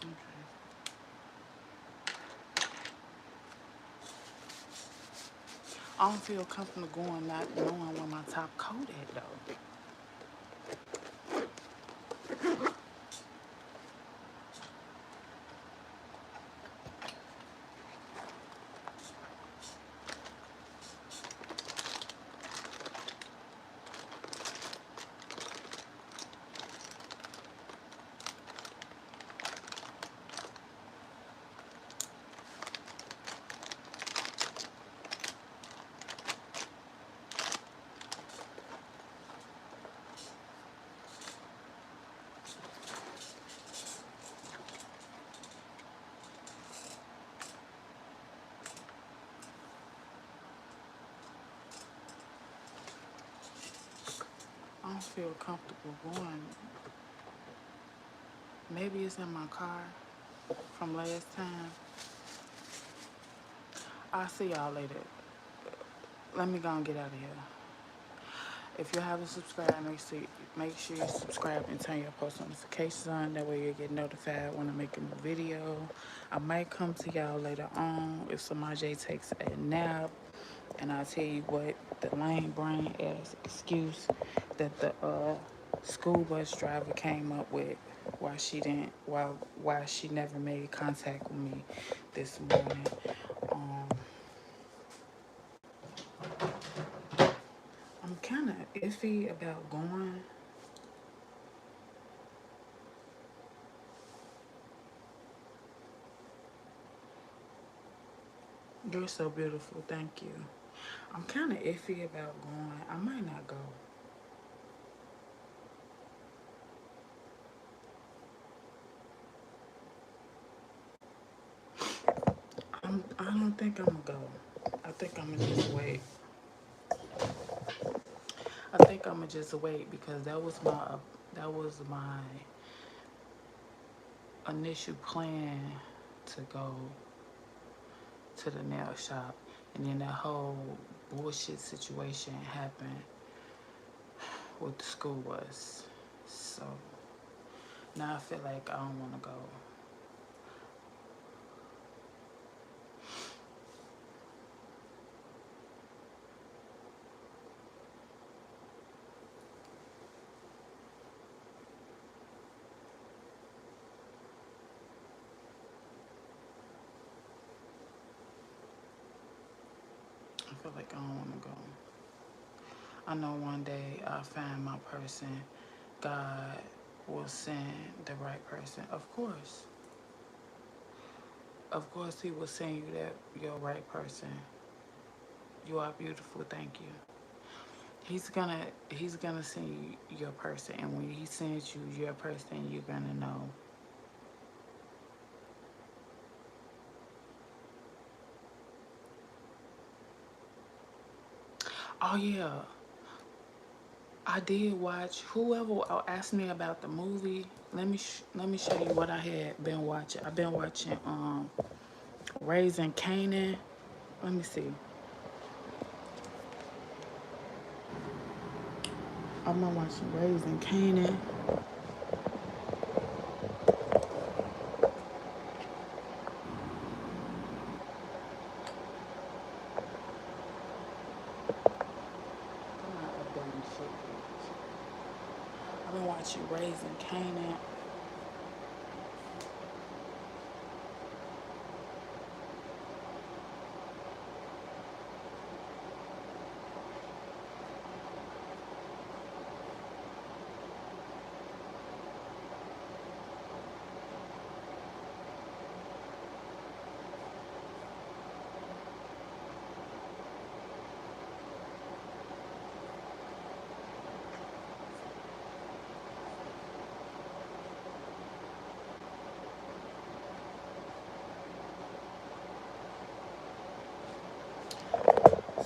Okay. I don't feel comfortable going not knowing where my top coat at though. I don't feel comfortable going. Maybe it's in my car from last time. I'll see y'all later. Let me go and get out of here. If you haven't subscribed, make sure you subscribe and turn your post notifications on. That way you'll get notified when I make a new video. I might come to y'all later on if Samaj takes a nap. And I'll tell you what the lame brain ass excuse that the school bus driver came up with why she never made contact with me this morning. Um, I'm kind of iffy about going. You're so beautiful, thank you. I'm kind of iffy about going. I might not go. I don't think I'm gonna go. I think I'm gonna just wait. I think I'm gonna just wait because that was my initial plan to go to the nail shop, and then that whole bullshit situation happened with the school bus. So now I feel like I don't want to go. I don't want to go. I know one day I'll find my person. God will send the right person. Of course. Of course, He will send you your right person. You are beautiful. Thank you. He's gonna send you your person, and when He sends you your person, you're gonna know. Oh yeah, I did watch. Whoever asked me about the movie, let me show you what I had been watching. I've been watching Raising Canaan. Let me see. I've been watching Raising Canaan. I'm not updating shit. I've been watching Raising Canaan.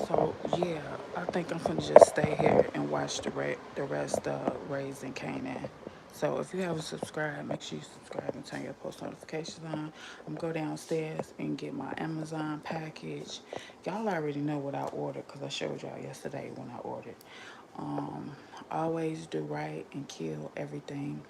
So yeah, I think I'm gonna just stay here and watch the rest of Raising Canaan. So if you haven't subscribed, make sure you subscribe and turn your post notifications on. I'm gonna go downstairs and get my Amazon package. Y'all already know what I ordered because I showed y'all yesterday when I ordered. Always do right and kill everything